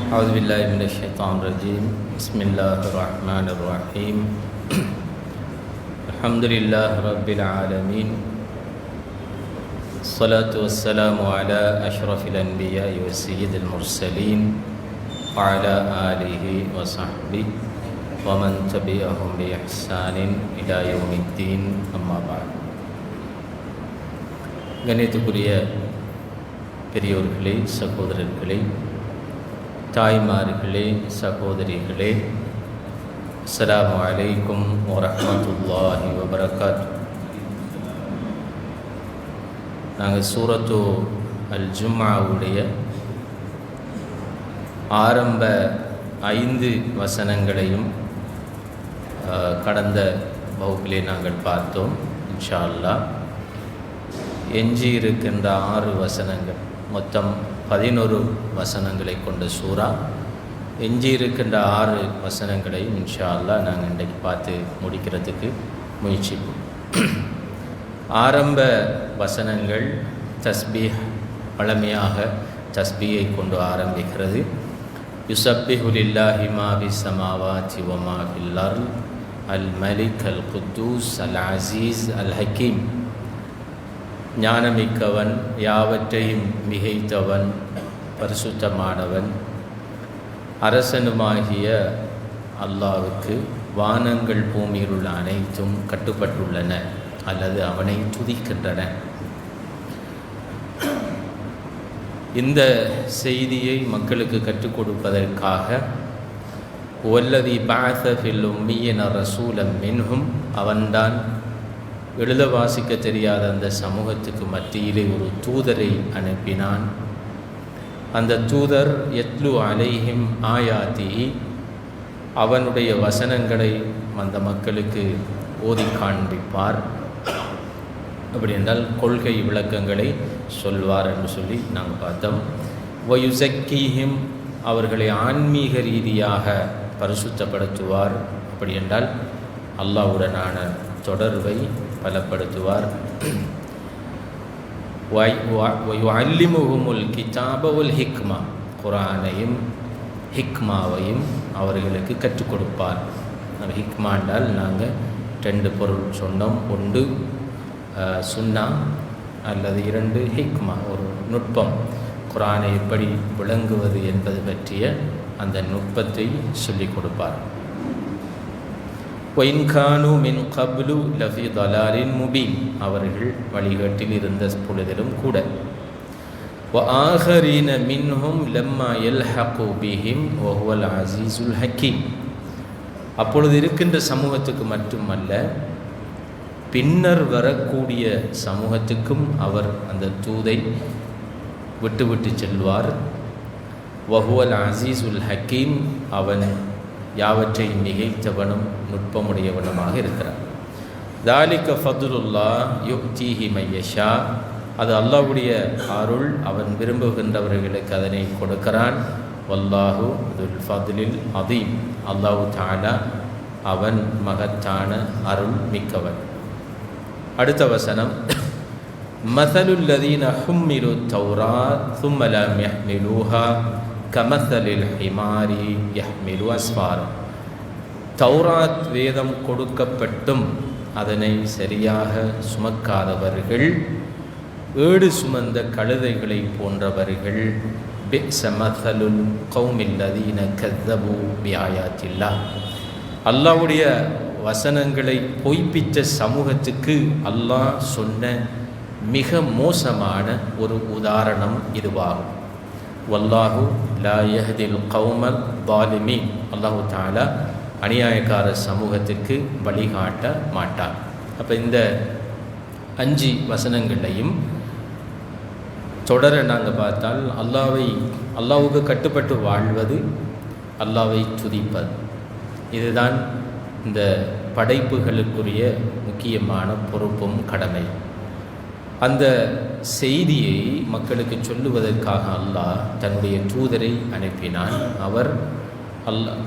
أعوذ بالله من الشيطان الرجيم بسم الله الرحمن الرحيم الحمد لله رب العالمين الصلاة والسلام على أشرف الأنبياء والسيد المرسلين وعلى آله وصحبه ومن تبعهم بإحسان إلى يوم الدين أما بعد. கணியத்துக்குரிய பெரியோர்களே, சகோதரர்களே, தாய்மார்களே, சகோதரிகளே, அஸ்ஸலாமு அலைக்கும் வரஹ்மத்துல்லாஹி வபரகாத்துஹு. நாங்கள் சூரத்து அல் ஜும்ஆவுடைய ஆரம்ப 5 வசனங்களையும் கடந்த வகுப்பிலே நாங்கள் பார்த்தோம். இன்ஷா அல்லாஹ் எஞ்சி இருக்கின்ற 6 வசனங்கள், மொத்தம் 11 வசனங்களை கொண்ட சூரா. எஞ்சி இருக்கின்ற 6 வசனங்களையும் இன்ஷா அல்லாஹ் நாங்கள் இன்றைக்கு பார்த்து முடிக்கிறதுக்கு முயற்சிப்போம். ஆரம்ப வசனங்கள் தஸ்பீஹ், பழமையாக தஸ்பீஹை கொண்டு ஆரம்பிக்கிறது. யுஸப்பிஹு லில்லாஹி மா ஃபிஸ் ஸமாவாதி வ மா ஃபில் அர்ள் அல் மலிக் அல் குத்தூஸ் அல் அஸீஸ் அல் ஹக்கீம். ஞானமிக்கவன், யாவற்றையும் மிகைத்தவன், பரிசுத்தமானவன், அரசனுமாகிய அல்லாஹ்வுக்கு வானங்கள் பூமியில் உள்ள அனைத்தும் கட்டுப்பட்டுள்ளன அல்லது அவனை துதிக்கின்றன. இந்த செய்தியை மக்களுக்கு கற்றுக் கொடுப்பதற்காக வல்லதி பஅஸ ஃபில் உம்மீன ரசூலம் மின்ஹும், அவன்தான் எழுத வாசிக்க தெரியாத அந்த சமூகத்துக்கு மத்தியிலே ஒரு தூதரை அனுப்பினான். அந்த தூதர் யத்லு அலைஹிம் ஆயாதி, அவனுடைய வசனங்களை அந்த மக்களுக்கு ஓதி காண்பிப்பார். அப்படி என்றால் கொள்கை விளக்கங்களை சொல்வார் என்று சொல்லி நாங்கள் பார்த்தோம். வயுஸக்கீஹிம், அவர்களை ஆன்மீக ரீதியாக பரிசுத்தப்படுத்துவார். அப்படி என்றால் அல்லாஹ்வுடனான தொடர்பை பலப்படுத்துவார். வயுஅல்லிமுஹுமுல் கிதாப வல் ஹிக்மா, குர்ஆனையும் ஹிக்மாவையும் அவர்களுக்கு கற்றுக் கொடுப்பார். ஹிக்மா என்றால் நாங்கள் 2 பொருள் சொன்னோம். ஒன்று சுன்னா அல்லது 2 ஹிக்மா, ஒரு நுட்பம். குர்ஆனை எப்படி விளங்குவது என்பது பற்றிய அந்த நுட்பத்தை சொல்லிக் கொடுப்பார். ஒயின்கானு மின் கப்லு லஃபி தலாலின் முபீன், அவர்கள் வழிகாட்டில் இருந்த பொழுதிலும் கூட. வ ஆஹரீன மின்ஹும் லம்மா யல்ஹகு பிஹிம் வ ஹுவல் அஸீஸுல் ஹக்கீம், அப்பொழுது இருக்கின்ற சமூகத்துக்கு மட்டுமல்ல, பின்னர் வரக்கூடிய சமூகத்துக்கும் அவர் அந்த தூதை விட்டு செல்வார். வ ஹுவல் அஸீஸுல் ஹக்கீம், அவன் யாவற்றை மிகைத்தவனும் நுட்பமுடையவனுமாக இருக்கிறார். தாலிக ஃபதுலுல்லாஹ் யுக்தீஹி மையஷா, அது அல்லாஹ்வுடைய அருள், அவன் விரும்புகின்றவர்களுக்கு அதனை கொடுக்கிறான். வல்லாஹு துல் ஃபதுலில் அதீம், அல்லாஹு தஆலா அவன் மகத்தான அருள் மிக்கவன். அடுத்த வசனம், மஸலுல் லதீன ஹும்மிலு தௌராத் ஸும்ம லம் யஹ்மிலூஹா கமஸலில் ஹிமாரி யஹ்மிலு அஸ்ஃபாரா. தௌராத் வேதம் கொடுக்கப்பட்டும் அதனை சரியாக சுமக்காதவர்கள் ஏடு சுமந்த கழுதைகளை போன்றவர்கள். பிஸ மஸலுல் கௌமில் லதீன கஸ்ஸபு பிஆயாத்தில்லாஹ், அல்லாஹ்வுடைய வசனங்களை பொய்ப்பித்த சமூகத்துக்கு அல்லாஹ் சொன்ன மிக மோசமான ஒரு உதாரணம் இதுவாகும். வல்லாஹு லா யஹ்தில் கௌமல் ஸாலிமீன், அல்லாஹு தஆலா அநியாயக்கார சமூகத்திற்கு வழிகாட்ட மாட்டார். அப்போ இந்த 5 வசனங்களையும் தொடர நாங்கள் பார்த்தால் அல்லாஹ்வுக்கு கட்டுப்பட்டு வாழ்வது, அல்லாஹ்வை துதிப்பது, இதுதான் இந்த படைப்புகளுக்குரிய முக்கியமான பொறுப்பும் கடமை. அந்த செய்தியை மக்களுக்கு சொல்லுவதற்காக அல்லாஹ் தன்னுடைய தூதரை அனுப்பினான். அவர்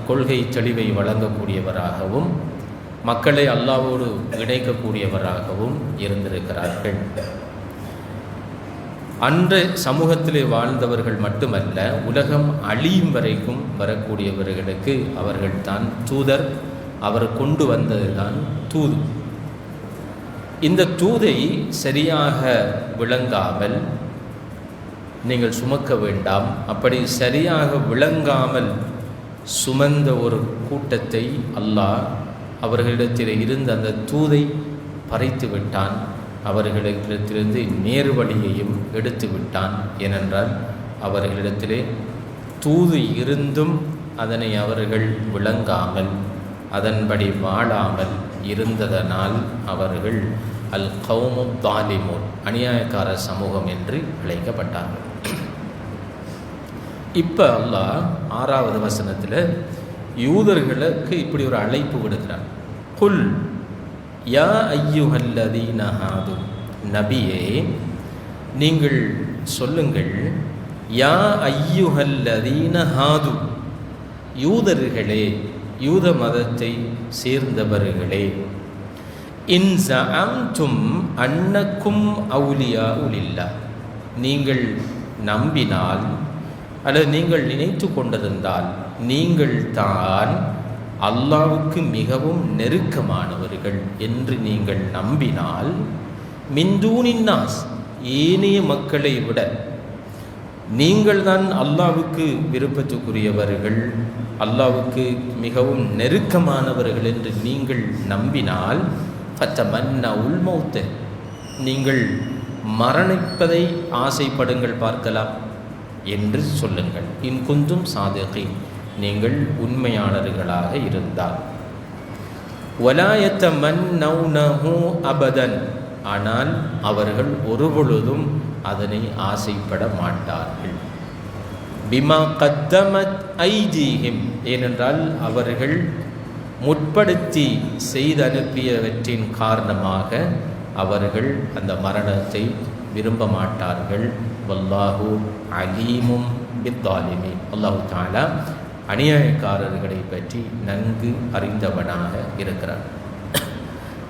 கொள்கை தெளிவை வழங்கக்கூடியவராகவும் மக்களை அல்லாஹ்வோடு இணைக்கக்கூடியவராகவும் இருந்திருக்கிறார்கள். அன்றைய சமூகத்திலே வாழ்ந்தவர்கள் மட்டுமல்ல, உலகம் அழியும் வரைக்கும் வரக்கூடியவர்களுக்கு அவர்கள்தான் தூதர். அவர் கொண்டு வந்தது தான் தூது. இந்த தூதை சரியாக விளங்காமல் நீங்கள் சுமக்க வேண்டாம். அப்படி சரியாக விளங்காமல் சுமந்த ஒரு கூட்டத்தை அல்லாஹ் அவர்களிடத்தில் இருந்த அந்த தூதை பறித்து விட்டான். அவர்களிடத்திலிருந்து நேர்வழியையும் எடுத்து விட்டான். ஏனென்றால் அவர்களிடத்திலே தூது இருந்தும் அதனை அவர்கள் விளங்காமல் அதன்படி வாழாமல் இருந்ததனால் அவர்கள் அல் கௌமு தாலிமூன், அநியாயக்கார சமூகம் என்று அழைக்கப்பட்டார்கள். இப்போ அல்லாஹ் 6வது வசனத்தில் யூதர்களுக்கு இப்படி ஒரு அழைப்பு விடுக்கிறான். குல் யா ஐயுஹல்லதீன ஹாது, நபியே நீங்கள் சொல்லுங்கள், யா ஐயுஹல்லதீன ஹாது, யூதர்களே, யூத மதத்தை சேர்ந்தவர்களே, இன் ஸஅம்தும் அன்னக்கும் அவுலியாஉ லில்லாஹ், நீங்கள் நம்பினால் அல்லது நீங்கள் நினைத்து கொண்டிருந்தால் நீங்கள் தான் அல்லாஹ்வுக்கு மிகவும் நெருக்கமானவர்கள் என்று நீங்கள் நம்பினால், மின் தூனின் நாஸ், ஏனைய மக்களை விட நீங்கள் தான் அல்லாஹ்வுக்கு விருப்பத்துக்குரியவர்கள், அல்லாஹ்வுக்கு மிகவும் நெருக்கமானவர்கள் என்று நீங்கள் நம்பினால், ஃபத்தமன்னவுல் மௌத்த, நீங்கள் மரணிப்பதை ஆசைப்படுங்கள் பார்க்கலாம் என்று சொல்லுங்கள். இன் குந்தும் சாதிகீன், நீங்கள் உண்மையாளர்களாக இருந்தால். வலா யத்தமன்னௌனஹு அபதன், ஆனால் அவர்கள் ஒருபொழுதும் அதனை ஆசைப்பட மாட்டார்கள். பிமா கத்தமத் ஐதீஹிம், ஏனென்றால் அவர்கள் முற்படுத்தி செய்தனுப்பியவற்றின் காரணமாக அவர்கள் அந்த மரணத்தை விரும்ப மாட்டார்கள். வல்லாஹு அலீமும் பித்தாலிமீன், அல்லாஹு தஆலா அநியாயக்காரர்களை பற்றி நன்கு அறிந்தவனாக இருக்கிறார்.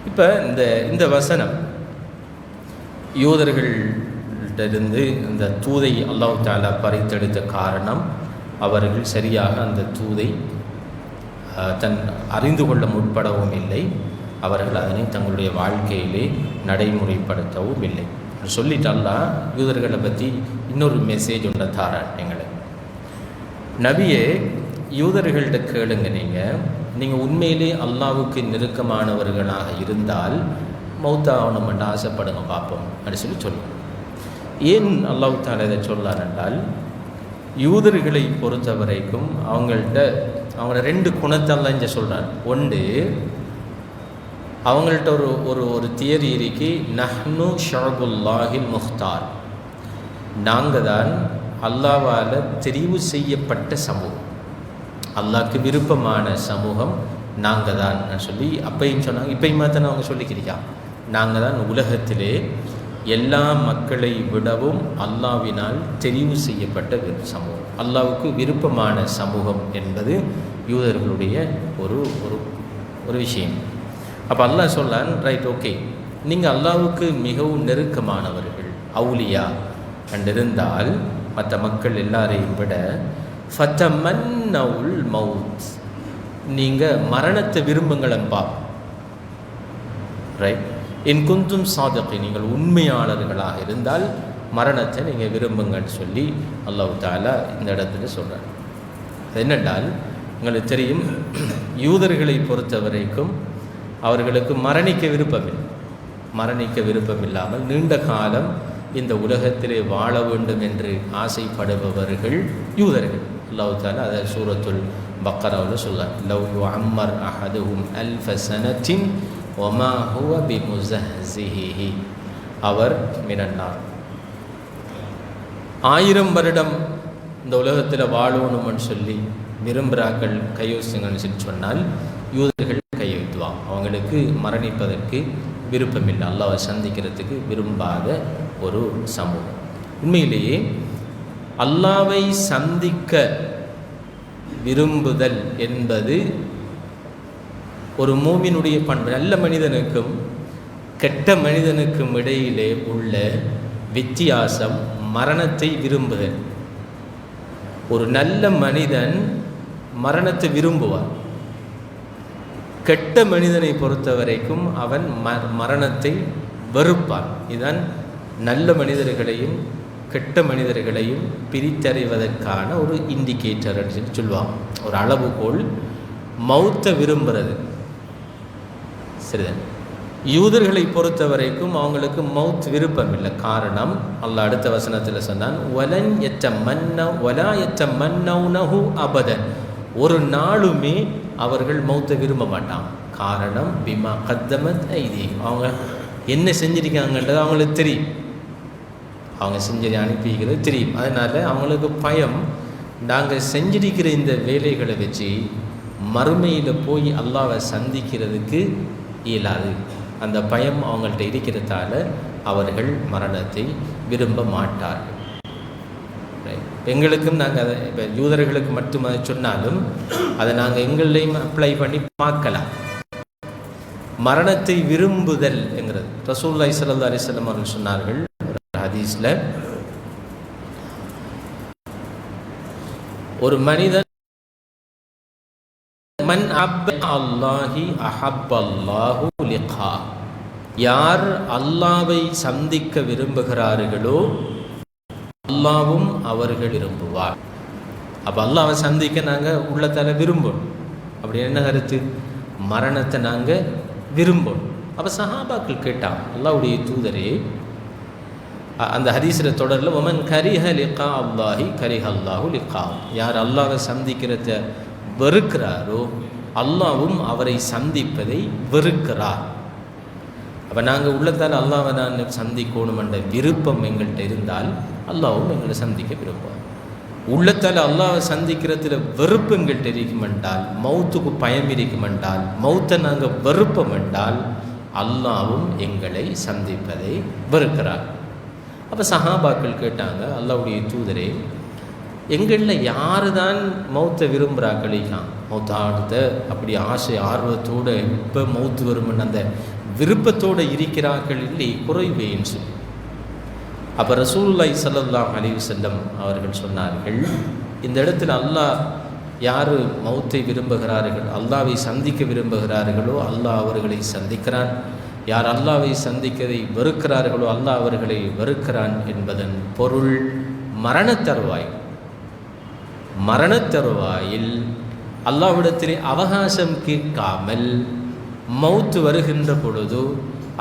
இப்போ இந்த வசனம் யூதர்களிடமிருந்து அந்த தூதை அல்லாஹு தஆலா பறித்தெடுத்த காரணம், அவர்கள் சரியாக அந்த தூதை அறிந்து கொள்ள முற்படவும் இல்லை, அவர்கள் அதனை தங்களுடைய வாழ்க்கையிலே நடைமுறைப்படுத்தவும் இல்லை. சொல்லிட்டு அல்லாஹ் யூதர்களை பற்றி இன்னொரு மெசேஜ் ஒன்று தாரான் எங்களுக்கு. நபியே, யூதர்கள்ட்ட கேளுங்க, நீங்கள் உண்மையிலே அல்லாஹ்வுக்கு நெருக்கமானவர்களாக இருந்தால் மௌத்தாகணும்னு ஆசைப்படுங்க பார்ப்போம் அப்படின்னு சொல்லுவோம். ஏன் அல்லாஹ் தஆலா இதை சொல்லார் என்றால், யூதர்களை பொறுத்த வரைக்கும் அவங்கள 2 குணத்தெல்லாம் இங்கே சொல்கிறார். ஒன்று, அவங்கள்ட்ட ஒரு தியரி இருக்கு, நஹ்னு ஷஅபுல்லாஹில் முஹ்தார், நாங்கள் தான் அல்லாஹ்வால் தெரிவு செய்யப்பட்ட சமூகம், அல்லாஹ்க்கு விருப்பமான சமூகம் நாங்கள் தான் சொல்லி அப்பையும் சொன்னாங்க. இப்பையும் தான் அவங்க சொல்லிக்கிறீங்க, நாங்கள் தான் உலகத்திலே எல்லா மக்களை விடவும் அல்லாஹ்வினால் தெரிவு செய்யப்பட்ட சமூகம், அல்லாஹ்வுக்கு விருப்பமான சமூகம் என்பது யூதர்களுடைய ஒரு விஷயம். அப்போ அல்லாஹ் சொல்லான், ரைட், ஓகே, நீங்கள் அல்லாஹ்வுக்கு மிகவும் நெருக்கமானவர்கள், அவுலியா கண்டிருந்தால் மற்ற மக்கள் எல்லாரையும் விட, ஃபத்தமன்னவுல் மவுத், நீங்கள் மரணத்தை விரும்புங்களம்பா. ரைட், இன் குந்தும் சாதிகி, நீங்கள் உண்மையாளர்களாக இருந்தால் மரணத்தை நீங்கள் விரும்புங்கன்னு சொல்லி அல்லாஹ் தஆலா இந்த இடத்துல சொல்கிறார். என்னென்றால், உங்களுக்கு தெரியும், யூதர்களை பொறுத்த வரைக்கும் அவர்களுக்கு மரணிக்க விருப்பம் இல்லாமல் நீண்ட காலம் இந்த உலகத்திலே வாழ வேண்டும் என்று ஆசைப்படுபவர்கள் யூதர்கள். அல்லாஹ் தஆலா அதை சூரத்துல் பக்கராவில் சொல்றார், லவ் யுஅம்மர் அஹதுஹும் அல்ஃப ஸனத்தின் வமா ஹுவ பிமுஸஹ்ஸிஹி, அவர் மினன்னார், 1000 வருடம் இந்த உலகத்தில் வாழணும்னு சொல்லி விரும்புகிறார்கள், கையோசுங்கன்னு சொல்லி சொன்னால் யூதர்கள் கையெழுத்துவாங்க. அவங்களுக்கு மரணிப்பதற்கு விருப்பமில்லை, அல்லாஹ்வை சந்திக்கிறதுக்கு விரும்பாத ஒரு சமூகம். உண்மையிலேயே அல்லாஹ்வை சந்திக்க விரும்புதல் என்பது ஒரு மூமினுடைய பண்பு. நல்ல மனிதனுக்கும் கெட்ட மனிதனுக்கும் இடையிலே உள்ள வித்தியாசம் மரணத்தை விரும்புதல். ஒரு நல்ல மனிதன் மரணத்தை விரும்புவார். கெட்ட மனிதனை பொறுத்த வரைக்கும் அவன் மரணத்தை வெறுப்பான். இதுதான் நல்ல மனிதர்களையும் கெட்ட மனிதர்களையும் பிரித்தறிவதற்கான ஒரு இண்டிகேட்டர் அப்படின்னு சொல்லுவாங்க, ஒரு அளவுகோல். மௌத்தை விரும்புறது சரிதான். யூதர்களை பொறுத்த வரைக்கும் அவங்களுக்கு மௌத் விருப்பம் இல்லை. காரணம் அல்லாஹ் அடுத்த வசனத்தில் சொன்னான், வலன் வலா யத்தமன்னௌனஹு அபதன், ஒரு நாளுமே அவர்கள் மௌத்தை விரும்ப மாட்டாங்க. காரணம் பிமா கத்தமத் ஐதி, அவங்க என்ன செஞ்சிருக்காங்கன்றது அவங்களுக்கு தெரியும், அவங்க செஞ்சதை அனுப்பிக்கிறது தெரியும். அதனால் அவங்களுக்கு பயம், நாங்கள் செஞ்சிருக்கிற இந்த வேலைகளை வச்சு மறுமையில் போய் அல்லாஹ்வை சந்திக்கிறதுக்கு இயலாது. அந்த பயம் அவங்கள்ட்ட இருக்கிறதால அவர்கள் மரணத்தை விரும்ப மாட்டார்கள். எங்களுக்கும் நாங்கள் அதை இப்போ யூதர்களுக்கு மட்டும் அதை சொன்னாலும் அதை நாங்கள் எங்களையும் அப்ளை பண்ணி பார்க்கலாம். மரணத்தை விரும்புதல் என்கிறது ரசூலுல்லாஹி ஸல்லல்லாஹு அலைஹி வஸல்லம் அவர்கள் சொன்னார்கள் ஹதீஸில், ஒரு மனிதன் மன் அஹப்ப அல்லாஹி அஹப்பல்லாஹு லிகா, யார் அல்லாஹ்வை சந்திக்க விரும்புகிறார்களோ அல்லாஹ்வும் அவர்கள் விரும்புவார். அப்போ அல்லாஹ்வை சந்திக்க நாங்கள் உள்ளத்தால் விரும்பணும். அப்படி என்ன கருத்து? மரணத்தை நாங்கள் விரும்பணும். அப்போ சஹாபாக்கள் கேட்டான், அல்லாஹ்வுடைய தூதரே, அந்த ஹதீஸில் தொடரில் ஒமன் கரிஹ லிகா அல்லாஹி கரிஹ அல்லாஹு லிகா, யார் அல்லாஹ்வை சந்திக்கிறத வெறுக்கிறாரோ அல்லாஹ்வும் அவரை சந்திப்பதை வெறுக்கிறார். அப்போ நாங்கள் உள்ளத்தால் அல்லாஹ்வை நான் சந்திக்கணும் என்ற விருப்பம் எங்கள்கிட்ட இருந்தால் அல்லாஹ்வும் எங்களை சந்திக்க விரும்புவார். உள்ளத்தால் அல்லாஹ்வை சந்திக்கிறதுல வெறுப்பு எங்கள்கிட்ட இருக்கும் என்றால், மௌத்துக்கு பயம் இருக்கும் என்றால், மௌத்தை நாங்கள் வெறுப்போம் என்றால் அல்லாஹ்வும் எங்களை சந்திப்பதை வெறுக்கிறார். அப்போ சஹாபாக்கள் கேட்டாங்க, அல்லாஹ்வுடைய தூதரே, எங்களில் யார் தான் மௌத்தை விரும்புகிறாக்களிக்கான், மௌத்தாடுத அப்படி ஆசை ஆர்வத்தோடு இப்போ மௌத்து வரும்னு அந்த விருப்பத்தோடு இருக்கிறார்கள் இல்லை குறைவேன்னு சொல்லி. அப்போ ரசூலுல்லாஹி ஸல்லல்லாஹு அலைஹி வஸல்லம் அவர்கள் சொன்னார்கள், இந்த இடத்துல அல்லாஹ் யார் மௌத்தை விரும்புகிறார்கள், அல்லாஹ்வை சந்திக்க விரும்புகிறார்களோ அல்லாஹ் அவர்களை சந்திக்கிறான், யார் அல்லாஹ்வை சந்திக்கதை வெறுக்கிறார்களோ அல்லாஹ் அவர்களை வெறுக்கிறான் என்பதன் பொருள் மரணத்தருவாயில் அல்லாஹ்விடத்திலே அவகாசம் கேட்காமல் மௌத்து வருகின்ற பொழுது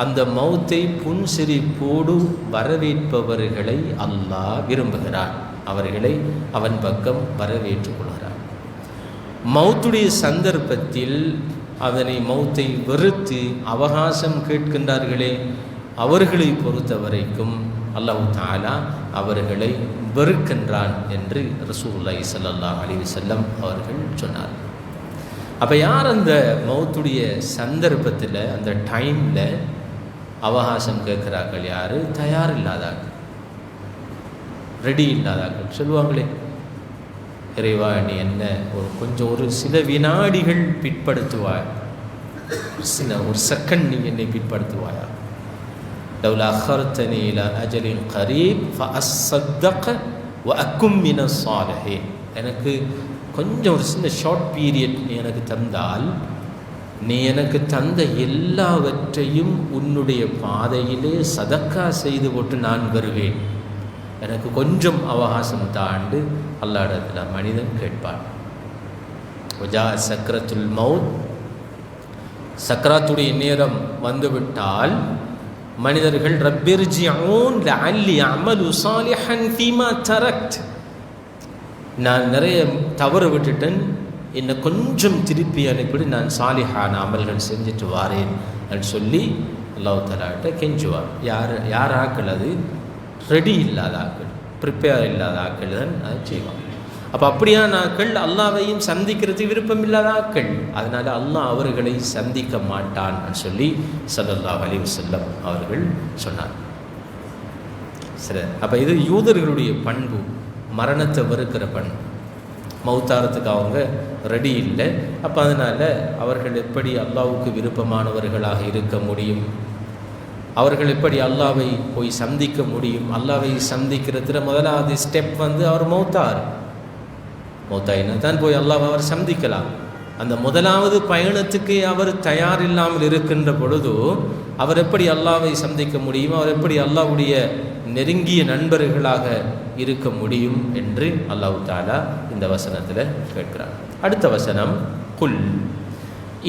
அந்த மௌத்தை புன்சிரிப்போடு வரவேற்பவர்களை அல்லாஹ் விரும்புகிறான், அவர்களை அவன் பக்கம் வரவேற்றுக் கொள்கிறான். மௌத்துடைய சந்தர்ப்பத்தில் அதனை மௌத்தை வெறுத்து அவகாசம் கேட்கின்றார்களே, அவர்களை பொறுத்த வரைக்கும் அல்லாஹ் தஆலா அவர்களை வெறுக்கின்றான் என்று ரசூலுல்லாஹி ஸல்லல்லாஹு அலைஹி வஸல்லம் அவர்கள் சொன்னார். அப்போ யார் அந்த மௌத்துடைய சந்தர்ப்பத்தில் அந்த டைமில் அவகாசம் கேட்குறார்கள், யார் தயார் இல்லாதார்கள், ரெடி இல்லாதார்கள், சொல்லுவாங்களே, இறைவா நீ என்ன ஒரு சில வினாடிகள் பிற்படுத்துவாய், ஒரு செகண்ட் நீ என்னை பிற்படுத்துவாயா, லவ்லா அഖர்தனி இலா அஜலின் கரீப் ஃபஅஸ்ஸதக வஅகும் மினஸ் ஸாலிஹீன், எனக்கு கொஞ்சம் ஒரு சின்ன ஷார்ட் பீரியட் நீ எனக்கு தந்தால், நீ எனக்கு தந்த எல்லாவற்றையும் உன்னுடைய பாதையிலே சதக்கா செய்து போட்டு நான் வருவேன், எனக்கு கொஞ்சம் அவகாசம் தாண்டு அல்லாஹ்விடத்தில் மனிதன் கேட்பான். வஜா சக்ரத்துல் மௌத், சக்ராத்துடைய நேரம் வந்துவிட்டால் மனிதர்கள் ரப்பிர்ஜிஊன் லஅல்லி அமலு ஸாலிஹன் ஃபீமா தரக்த், நான் நிறைய தவறு விட்டுட்டேன், என்னை கொஞ்சம் திருப்பி அனுப்பிடு, நான் சாலிஹான அமல்கள் செஞ்சுட்டு வாரேன் அப்படின்னு சொல்லி அல்லாஹ் தஆலாட்ட கெஞ்சுவார். யார் ஆக்கள் அது ரெடி இல்லாத ஆக்கள், ப்ரிப்பேர் இல்லாத ஆக்கள் தான் அதை செய்வாங்க. அப்போ அப்படியான ஆக்கள் அல்லாஹ்வையும் சந்திக்கிறதுக்கு விருப்பம் இல்லாத ஆக்கள், அதனால் அல்லாஹ் அவர்களை சந்திக்க மாட்டான் சொல்லி ஸல்லல்லாஹு அலைஹி வஸல்லம் அவர்கள் சொன்னார். சரி, அப்போ இது யூதர்களுடைய பண்பு, மரணத்தை வெறுக்கிற பண்பு. மௌத்தாரத்துக்கு அவங்க ரெடி இல்லை. அப்போ அதனால் அவர்கள் எப்படி அல்லாஹ்வுக்கு விருப்பமானவர்களாக இருக்க முடியும்? அவர்கள் எப்படி அல்லாஹ்வை போய் சந்திக்க முடியும்? அல்லாஹ்வை சந்திக்கிறதுல முதலாவது ஸ்டெப் அவர் மௌத்தாயினா தான் போய் அல்லாஹ் அவர் சந்திக்கலாம். அந்த முதலாவது பயணத்துக்கு அவர் தயார் இல்லாமல் இருக்கின்ற பொழுது அவர் எப்படி அல்லாஹ்வை சந்திக்க முடியும்? அவர் எப்படி அல்லாஹ்வுடைய நெருங்கிய நண்பர்களாக இருக்க முடியும் என்று அல்லாஹ் தஆலா இந்த வசனத்தில் கேட்கிறார். அடுத்த வசனம், குல்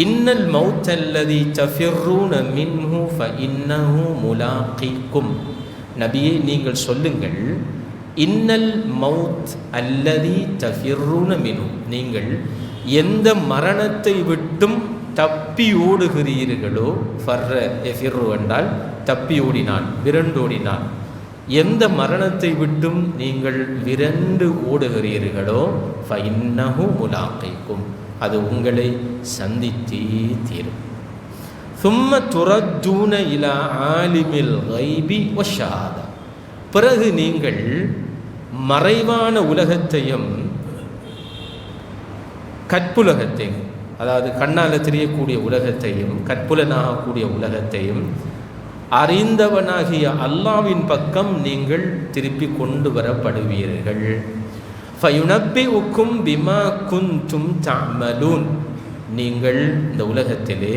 இன்னல் மௌத்தல்லதி தஃபிர்ரூன மின்ஹு ஃபஇன்னஹு முலாகிக்கும். நபியே, நீங்கள் சொல்லுங்கள், இன்னல் மௌத் அல்லதி தஃபிர்ரூன மின்ஹு, நீங்கள் எந்த மரணத்தை விட்டும் தப்பி ஓடுகிறீர்களோ, ஃபர்ர எஃபிர்ரு என்றால் தப்பி ஓடினான், விரண்டோடினான். எந்த மரணத்தை விட்டும் நீங்கள் விரண்டு ஓடுகிறீர்களோ ஃபஇன்னஹு முலாகிக்கும், அது உங்களை சந்தித்தே தீரும். சும்ம துரத்தூன இலா ஆலிமில் கைபி வஷஹாதா, பிறகு நீங்கள் மறைவான உலகத்தையும் கற்புலகத்தையும், அதாவது கண்ணால் தெரியக்கூடிய உலகத்தையும் கற்புலனாகக்கூடிய உலகத்தையும் அறிந்தவனாகிய அல்லாஹ்வின் பக்கம் நீங்கள் திருப்பி கொண்டு வரப்படுவீர்கள். ஃபயுனப்பிஉக்கும் பிமா குன்தும் தஅமலூன், நீங்கள் இந்த உலகத்திலே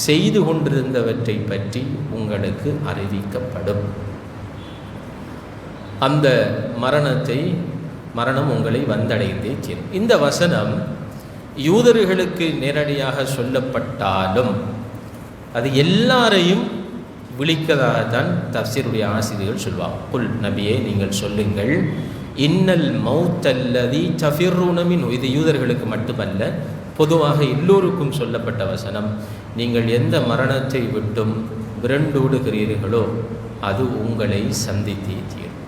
செய்து கொண்டிருந்தவற்றை பற்றி உங்களுக்கு அறிவிக்கப்படும். அந்த மரணம் உங்களை வந்தடைந்தே தீரும். இந்த வசனம் யூதர்களுக்கு நேரடியாக சொல்லப்பட்டாலும் அது எல்லாரையும் விழிக்கதாகத்தான் தஃசீருடைய ஆசிரியர்கள் சொல்வாங்க. குல், நபியே, நீங்கள் சொல்லுங்கள், இன்னல் மௌத்தல்லதி தஃபிர்ரூன மின்ஹு, இது யூதர்களுக்கு மட்டுமல்ல, பொதுவாக எல்லோருக்கும் சொல்லப்பட்ட வசனம். நீங்கள் எந்த மரணத்தை விட்டும் விரண்டோடுகிறீர்களோ அது உங்களை சந்தித்தே தீரும்.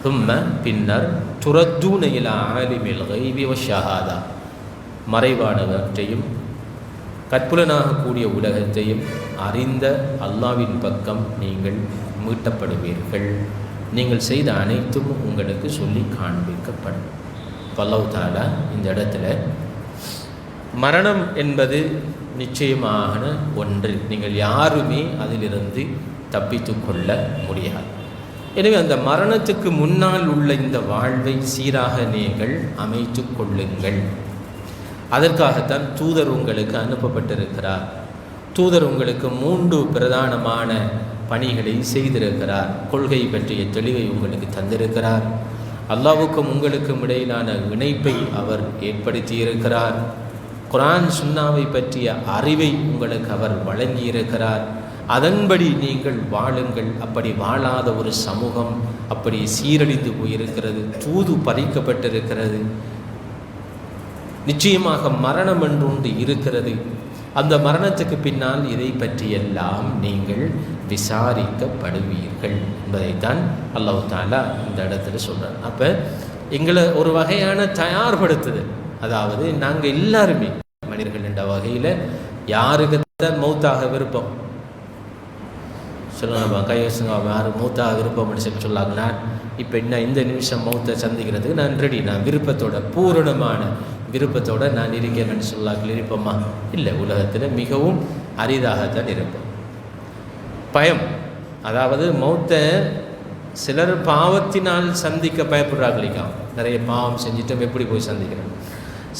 தும்ம, பின்னர், துரத்தூன இலா ஆலிமில் கைபி வஷஹாதா, மறைவானவற்றையும் கற்புலனாகக்கூடிய உலகத்தையும் அறிந்த அல்லாஹ்வின் பக்கம் நீங்கள் மீட்டப்படுவீர்கள். நீங்கள் செய்த அனைத்தும் உங்களுக்கு சொல்லி காண்பிக்கப்படும். அல்லாஹ் தஆலா இந்த இடத்துல மரணம் என்பது நிச்சயமான ஒன்று, நீங்கள் யாருமே அதிலிருந்து தப்பித்து கொள்ள முடியாது. எனவே அந்த மரணத்துக்கு முன்னால் உள்ள இந்த வாழ்வை சீராக நீங்கள் அமைத்து கொள்ளுங்கள். அதற்காகத்தான் தூதர் உங்களுக்கு அனுப்பப்பட்டிருக்கிறார். தூதர் உங்களுக்கு 3 பிரதானமான பணிகளை செய்திருக்கிறார். கொள்கை பற்றிய தெளிவை உங்களுக்கு தந்திருக்கிறார். அல்லாஹ்வுக்கும் உங்களுக்கும் இடையிலான இணைப்பை அவர் ஏற்படுத்தியிருக்கிறார். குர்ஆன் சுன்னாவை பற்றிய அறிவை உங்களுக்கு அவர் வழங்கியிருக்கிறார். அதன்படி நீங்கள் வாழுங்கள். அப்படி வாழாத ஒரு சமூகம் அப்படி சீரழிந்து போயிருக்கிறது, தூது பறிக்கப்பட்டிருக்கிறது. நிச்சயமாக மரணம் என்றொன்று இருக்கிறது. அந்த மரணத்துக்கு பின்னால் இதை பற்றியெல்லாம் நீங்கள் விசாரிக்கப்படுவீர்கள் என்பதைத்தான் அல்லாஹ் தஆலா இந்த இடத்துல சொல்கிறார். அப்போ எங்களை ஒரு வகையான தயார்படுத்துது. அதாவது நாங்கள் எல்லாருமே மனிதர்கள் என்ற வகையில் யாருக்கு தான் மௌத்தாக விருப்பம் சொல்லுங்க, கைவசங்க யார் மௌத்தாக விருப்பம்னு சொல்லாங்கன்னா, இப்போ என்ன இந்த நிமிஷம் மௌத்தை சந்திக்கிறதுக்கு நான் ரெடி, நான் விருப்பத்தோட, பூரணமான விருப்பத்தோடு நான் இருக்கேன்னு சொல்லாக்கள் இருப்போமா? இல்லை, உலகத்தில் மிகவும் அரிதாகத்தான் இருப்போம். பயம், அதாவது மௌத்தை சிலர் பாவத்தினால் சந்திக்க பயப்படுறாங்க. நிறைய பாவம் செஞ்சிட்டோம், எப்படி போய் சந்திக்கிறோம்.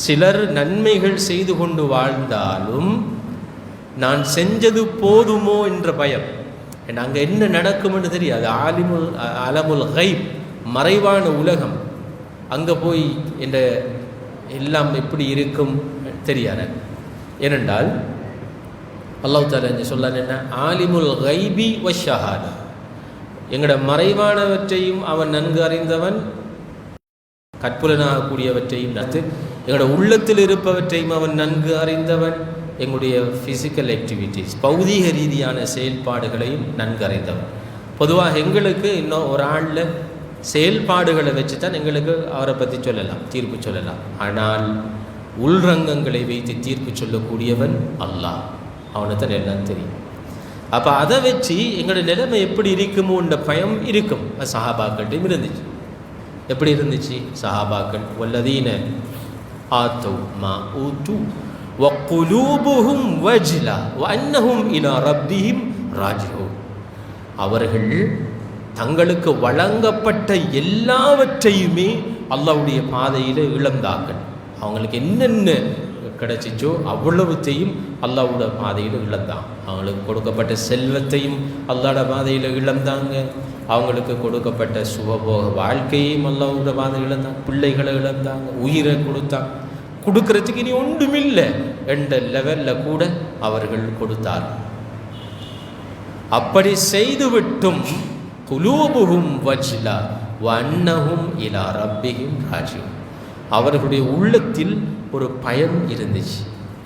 சிலர் நன்மைகள் செய்து கொண்டு வாழ்ந்தாலும் நான் செஞ்சது போதுமோ என்ற பயம். அங்கே என்ன நடக்கும்னு தெரியாது. அலமுல் கைப், மறைவான உலகம், அங்கே போய் என்ற எல்லாம் எப்படி இருக்கும் தெரியாது. ஏனென்றால் அல்லாஹ் தஆலா இங்கே சொல்ல என்ன, ஆலிமுல் கைபி வஷஹாதா, எங்களோட மறைவானவற்றையும் அவன் நன்கு அறிந்தவன், கற்புலனாகக்கூடியவற்றையும் எங்களோட உள்ளத்தில் இருப்பவற்றையும் அவன் நன்கு அறிந்தவன், எங்களுடைய ஃபிசிக்கல் ஆக்டிவிட்டீஸ், பௌதீக ரீதியான செயல்பாடுகளையும் நன்கு அறிந்தவன். பொதுவாக எங்களுக்கு இன்னும் ஒரு ஆளில் செயல்பாடுகளை வச்சு தான் எங்களுக்கு அவரை பற்றி சொல்லலாம், தீர்ப்பு சொல்லலாம். ஆனால் உள்ரங்கங்களை வைத்து தீர்ப்பு சொல்லக்கூடியவன் அல்லாஹ், அவனுக்கு தான் எல்லாம் தெரியும். அப்போ அதை வச்சு எங்களோட நிலைமை எப்படி இருக்குமோன்ற பயம் இருக்கும். சஹாபாக்கள்கிட்டையும் இருந்துச்சு. எப்படி இருந்துச்சு? சஹாபாக்கள் வல்லதீன ஆத்தௌ மா ஊது வகுலூபுஹும் வஜ்லா வஅன்னஹும் இலா ரப்பிஹிம் ராஜிஊன். அவர்கள் தங்களுக்கு வழங்கப்பட்ட எல்லாவற்றையுமே அல்லாஹ்வுடைய பாதையில் இழந்தார்கள். அவங்களுக்கு என்னென்ன கிடைச்சிச்சோ அவ்வளவுத்தையும் அல்லாஹ்வோட பாதையில் இழந்தாங்க. அவங்களுக்கு கொடுக்கப்பட்ட செல்வத்தையும் அல்லாஹ்வோட பாதையில் இழந்தாங்க. அவங்களுக்கு கொடுக்கப்பட்ட சுகபோக வாழ்க்கையையும் அல்லாஹ்வோட பாதையில் இழந்தாங்க. பிள்ளைகளை இழந்தாங்க, உயிரை கொடுத்தாங்க. கொடுக்கறதுக்கு இனி ஒன்றுமில்லை என்ற லெவலில் கூட அவர்கள் கொடுத்தார். அப்படி செய்துவிட்டும் குலூபுஹும் வஜ்லா வ அன்னஹும் இலா ரப்பிஹிம் ராஜிஊன், அவர்களுடைய உள்ளத்தில் ஒரு பயம் இருந்துச்சு.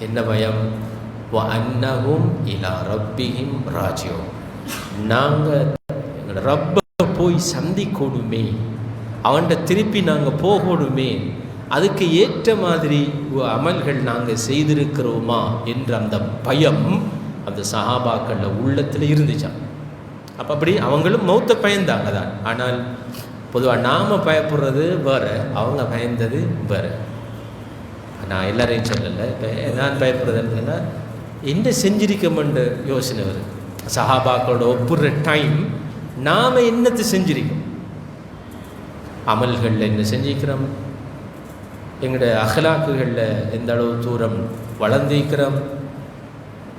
என்ன பயம்? வ அன்னஹும் இலா ரப்பிஹிம் ராஜிஊன், நாங்கள் எங்களோட ரப்பை போய் சந்திக்கணுமே, அவன்கிட்ட திருப்பி நாங்கள் போகணுமே, அதுக்கு ஏற்ற மாதிரி அமல்கள் நாங்கள் செய்திருக்கிறோமா என்ற அந்த பயம் அந்த சஹாபாக்கள உள்ளத்தில் இருந்துச்சான். அப்போ அப்படி அவங்களும் மௌத்த பயந்தாங்க தான். ஆனால் பொதுவாக நாம் பயப்படுறது வேறு, அவங்க பயந்தது வேறு. நான் எல்லாரையும் சொல்லலை. இப்போ நான் பயப்படுறதுன்னா என்ன செஞ்சிருக்கோம்ன்ற யோசனை வருது. சஹாபாக்களோட ஒப்புற டைம் நாம் என்னத்தை செஞ்சிருக்கோம், அமல்களில் என்ன செஞ்சிருக்கிறோம், எங்களோட அஹ்லாக்குகளில் எந்த அளவு தூரம் வளர்ந்திருக்கிறோம்,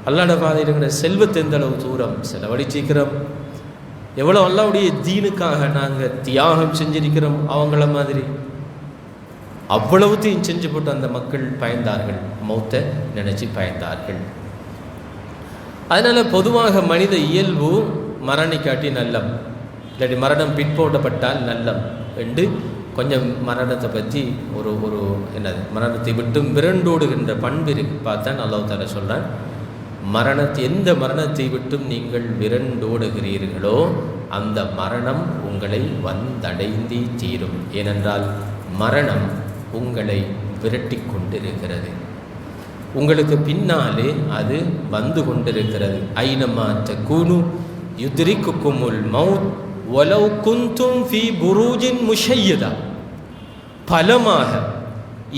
அல்லாஹ்வுடைய பாதையில் எங்களோட செல்வத்தை எந்த அளவு தூரம் செலவழிச்சிக்கிறோம், எவ்வளோ அல்லாஹ்வுடைய தீனுக்காக நாங்கள் தியாகம் செஞ்சிருக்கிறோம். அவங்கள மாதிரி அவ்வளவுத்தையும் செஞ்சு போட்டு அந்த மக்கள் பயந்தார்கள், மௌத்தை நினச்சி பயந்தார்கள். அதனால் பொதுவாக மனித இயல்பு மரணிக்காட்டி நல்லம், இல்லாட்டி மரணம் பிற்போட்டப்பட்டால் நல்லம் என்று கொஞ்சம் மரணத்தை பற்றி ஒரு என்னது மரணத்தை விட்டும் விரண்டோடுகின்ற பண்பு இருக்கு. பார்த்தா அல்லாஹ் தஆலா சொல்கிறான், எந்த மரணத்தை விட்டும் நீங்கள் விரண்டோடுகிறீர்களோ அந்த மரணம் உங்களை வந்தடைந்தே தீரும். ஏனென்றால் மரணம் உங்களை விரட்டி கொண்டிருக்கிறது, உங்களுக்கு பின்னாலே அது வந்து கொண்டிருக்கிறது. ஐனமா தகூனு யுத்ரிக்குமுல் மௌத் வலவ் குந்தும் ஃபீ புரூஜின் முஷய்யதா, பலமாக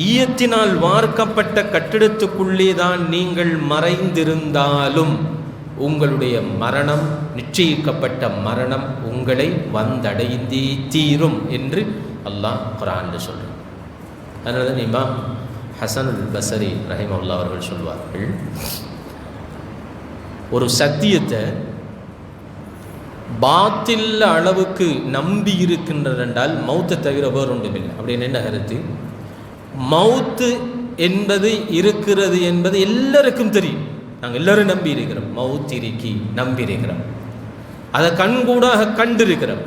ஈயத்தினால் வார்க்கப்பட்ட கட்டிடத்துக்குள்ளே தான் நீங்கள் மறைந்திருந்தாலும் உங்களுடைய மரணம், நிச்சயிக்கப்பட்ட மரணம் உங்களை வந்தடைந்தே தீரும் என்று அல்லாஹ் குர்ஆனில் சொல்கிறார். அதனால தான் இமாம் ஹசனுல் பஸரி ரஹிமஹுல்லாஹ் அவர்கள் சொல்வார்கள், ஒரு சத்தியத்தை பாத்தில்ல அளவுக்கு நம்பி இருக்கின்றதென்றால் மௌத்தை தவிர வேறு ஒன்றுமில்லை. அப்படின்னு என்ன கருத்து? மௌத்து என்பது இருக்கிறது என்பது எல்லாருக்கும் தெரியும். நாங்கள் எல்லோரும் நம்பி இருக்கிறோம், மௌத் இருக்கி நம்பி இருக்கிறோம், அதை கண்கூடாக கண்டிருக்கிறோம்.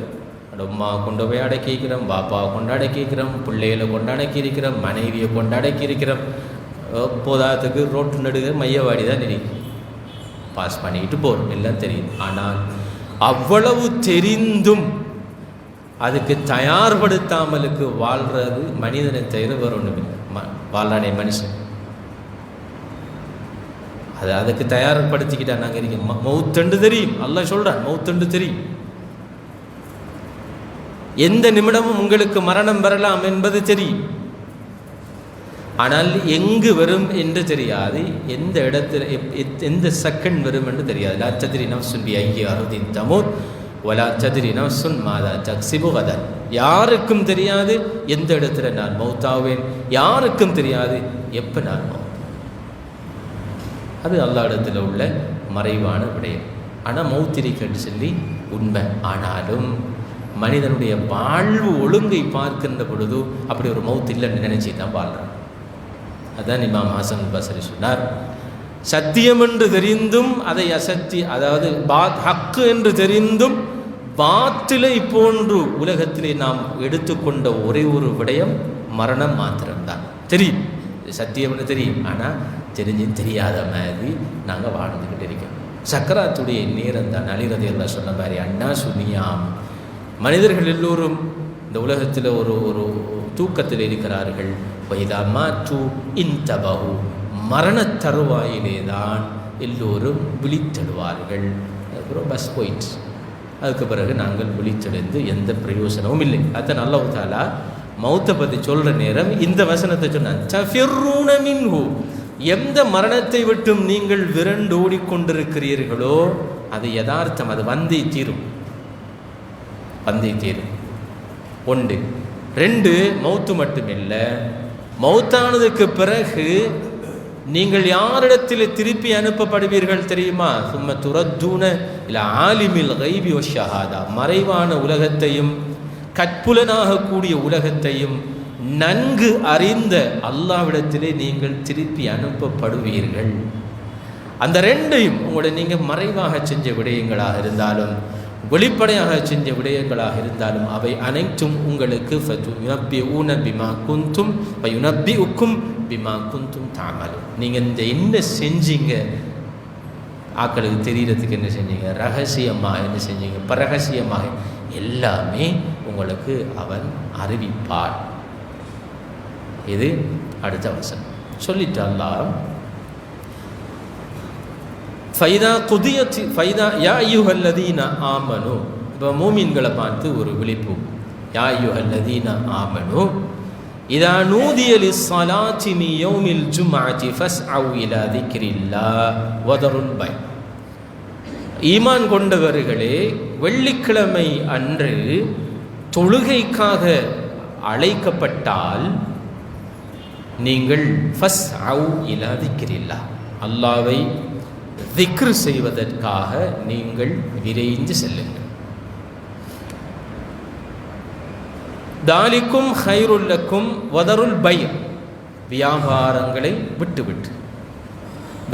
அம்மா கொண்டு போய் அடக்கிக்கிறோம், பாப்பாவை கொண்டு அடக்கிக்கிறோம், பிள்ளைகளை கொண்டு அடக்கியிருக்கிறோம், மனைவியை கொண்டு அடக்கியிருக்கிறோம். போதாத்துக்கு ரோட்டு நடுக மையவாடி தான் நினைக்கும், பாஸ் பண்ணிக்கிட்டு போகிறோம், எல்லாம் தெரியும். ஆனால் அவ்வளவு தெரிந்தும் அதுக்கு தயார்படுத்தாமலுக்கு வாழ்கிறது மனிதனை தவிர வேறு ஒன்றும் இல்லை. வாழ்றானே மனுஷன், அதுக்கு தயார்படுத்திக்கிட்டா நாங்கள் இருக்கோம். மௌத்தண்டு தெரியும், அல்லாஹ் சொல்கிறான் மௌத்தண்டு தெரியும். எந்த நிமிடமும் உங்களுக்கு மரணம் வரலாம் என்பது தெரியும். ஆனால் எங்கு வரும் என்று தெரியாது, எந்த இடத்துல எந்த செகண்ட் வரும் என்று தெரியாது. லா தத்ரி நஃப்ஸுன் பி ஐயி அர்தின் தமூத் வலா தத்ரி நஃப்ஸுன் மாதா தக்ஸிபு கதன். யாருக்கும் தெரியாது எந்த இடத்துல நான் மௌத்தாவேன், யாருக்கும் தெரியாது எப்போ நான் மௌத். அது அல்லாஹ் இடத்துல உள்ள மறைவான விடயம். ஆனால் மௌத்திரிக்கன்னு சொல்லி உண்மை. ஆனாலும் மனிதனுடைய வாழ்வு ஒழுங்கை பார்க்கின்ற பொழுது அப்படி ஒரு மௌத் இல்லைன்னு நினைச்சி தான் வாழ்கிறான். அதான் இமாம் ஹசன் பஸரி சொன்னார், சத்தியம் என்று தெரிந்தும் அதை அசத்தி, அதாவது ஹக்கு என்று தெரிந்தும் பாத்திலை போன்று உலகத்திலே நாம் எடுத்துக்கொண்ட ஒரே ஒரு விடயம் மரணம் மாத்திரம்தான். தெரியும், சத்தியம்னு தெரியும், ஆனால் தெரிஞ்சும் தெரியாத மாதிரி நாங்கள் வாழ்ந்துக்கிட்டு இருக்கோம். சக்கராத்துடைய நேரம் தான். அலி ரலியல்லாஹு சொன்ன மாதிரி அண்ணா சுனியாம், மனிதர்கள் எல்லோரும் இந்த உலகத்தில் ஒரு தூக்கத்தில் இருக்கிறார்கள். வைதா மாற்று இன்தபஹு, மரண தருவாயிலே தான் எல்லோரும் விழித்தெழுவார்கள். அதுக்கப்புறம் பஸ் போயிட்டு அதுக்கு பிறகு நாங்கள் விழித்தெழுந்து எந்த பிரயோசனமும் இல்லை. அதான் அல்லாஹ் தஆலா மௌத்தை பற்றி சொல்கிற நேரம் இந்த வசனத்தை சொன்னான், தஃபிர்ரூன மின்ஹு, எந்த மரணத்தை விட்டும் நீங்கள் விரண்டு ஓடிக்கொண்டிருக்கிறீர்களோ அது யதார்த்தம், அது வந்தே தீரும். வந்தே தீரும். 1. 2, மௌத்து மட்டுமில்லை, மௌத்தானதுக்கு பிறகு நீங்கள் யாரிடத்தில் திருப்பி அனுப்பப்படுவீர்கள் தெரியுமா? சும்ம துரத்தூன இல்ல ஆலிமில் கைபி வஷஹாதா, மறைவான உலகத்தையும் கற்புலனாக கூடிய உலகத்தையும் நன்கு அறிந்த அல்லாஹ்விடத்திலே நீங்கள் திருப்பி அனுப்பப்படுவீர்கள். அந்த 2ஐயும் உங்களுடைய நீங்கள் மறைவாக செஞ்ச விடயங்களாக இருந்தாலும் வெளிப்படையாக செஞ்ச விடயங்களாக இருந்தாலும் அவை அனைத்தும் உங்களுக்கு நீங்கள் இந்த என்ன செஞ்சீங்க ஆக்களுக்கு தெரியறதுக்கு என்ன செஞ்சீங்க, ரகசியமாக என்ன செஞ்சீங்க, பரகசியமாக எல்லாமே உங்களுக்கு அவன் அறிவிப்பார். இது அடுத்த வசனம் சொல்லிட்டு அல்லாஹ் ஃபைதா குதியத் ஃபைதா யா அய்யுஹல்லதீன ஆமனு, இப்போ மூமின்களை பார்த்து ஒரு விழிப்பு. யா அய்யுஹல்லதீன ஆமனு இதா நூதிய லிஸ்ஸலாத்தி மின் யௌமில் ஜும்அத்தி ஃபஸ்அவ் இலா திக்ரில்லாஹ் வதருல் பை. ஈமான் கொண்டவர்களே, வெள்ளிக்கிழமை அன்று தொழுகைக்காக அழைக்கப்பட்டால் நீங்கள் ஃபஸ்அவ் இலா திக்ரில்லாஹ், அல்லாஹ்வை திக்ர் செய்வதற்காக நீங்கள் விரைந்து செல்லுங்கள். தாலிக்கும் ஹைருல்லக்கும் வதருல் பை, வியாபாரங்களை விட்டுவிட்டு.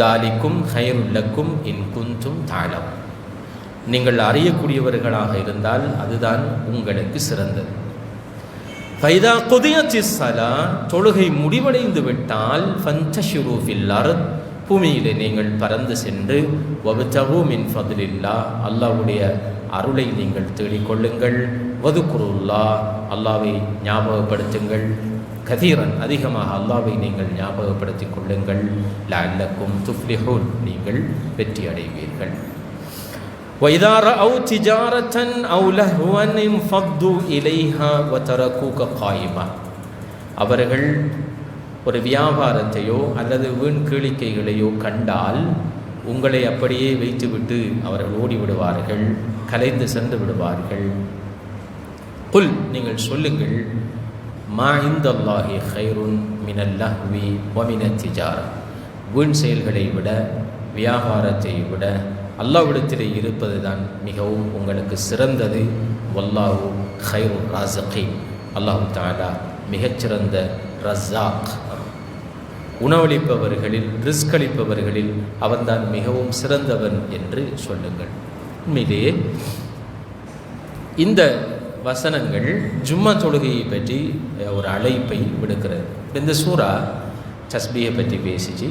தாலிக்கும் ஹைருல்லக்கும் இன் குந்தும் தாலம், நீங்கள் அறியக்கூடியவர்களாக இருந்தால் அதுதான் உங்களுக்கு சிறந்தது. ஃபைதா குதியத்திஸ் ஸலா, தொழுகை முடிவடைந்து விட்டால் ஃபந்தஷிரு ஃபில் அர்த், பூமியிலே நீங்கள் பறந்து சென்று வபுதகு மின் ஃபதுலில்லாஹ், அல்லாஹ்வுடைய அருளை நீங்கள் தேடிக்கொள்ளுங்கள். வதுகுருல்லாஹ், அல்லாஹ்வை ஞாபகப்படுத்துங்கள். கதீரன், அதிகமாக அல்லாஹ்வை நீங்கள் ஞாபகப்படுத்திக் கொள்ளுங்கள். லஅல்லக்கும் துஃப்லிஹூன், நீங்கள் வெற்றி அடைவீர்கள். وَإِذَا رَأَوْا تِجَارَةً أَوْ لَهْوًا انفضوا إِلَيْهَا وَتَرَكُوكَ قَائِمًا, அவர்கள் ஒரு வியாபாரத்தையோ அல்லது வீண் கேளிக்கைகளையோ கண்டால் உங்களை அப்படியே வைத்துவிட்டு அவர்கள் ஓடிவிடுவார்கள், கலைந்து சென்று விடுவார்கள். குல், நீங்கள் சொல்லுங்கள், மா இந்தல்லாஹி கைருன் மினல் லஹ்வி வ மினத் திஜாரா, வீண் செயல்களை விட வியாபாரத்தை விட அல்லாஹ்விடத்திலே இருப்பது தான் மிகவும் உங்களுக்கு சிறந்தது. வல்லாஹு கைருர் ராஸிகீன், அல்லாஹு தஆலா மிகச்சிறந்த ரஸாக், உணவளிப்பவர்களில் ரிஸ்க் அளிப்பவர்களில் அவன்தான் மிகவும் சிறந்தவன் என்று சொல்லுங்கள். உண்மையிலேயே இந்த வசனங்கள் ஜும்மா தொழுகையை பற்றி ஒரு அழைப்பை விடுக்கிறது. இந்த சூரா தஸ்பீஹை பற்றி பேசிச்சு,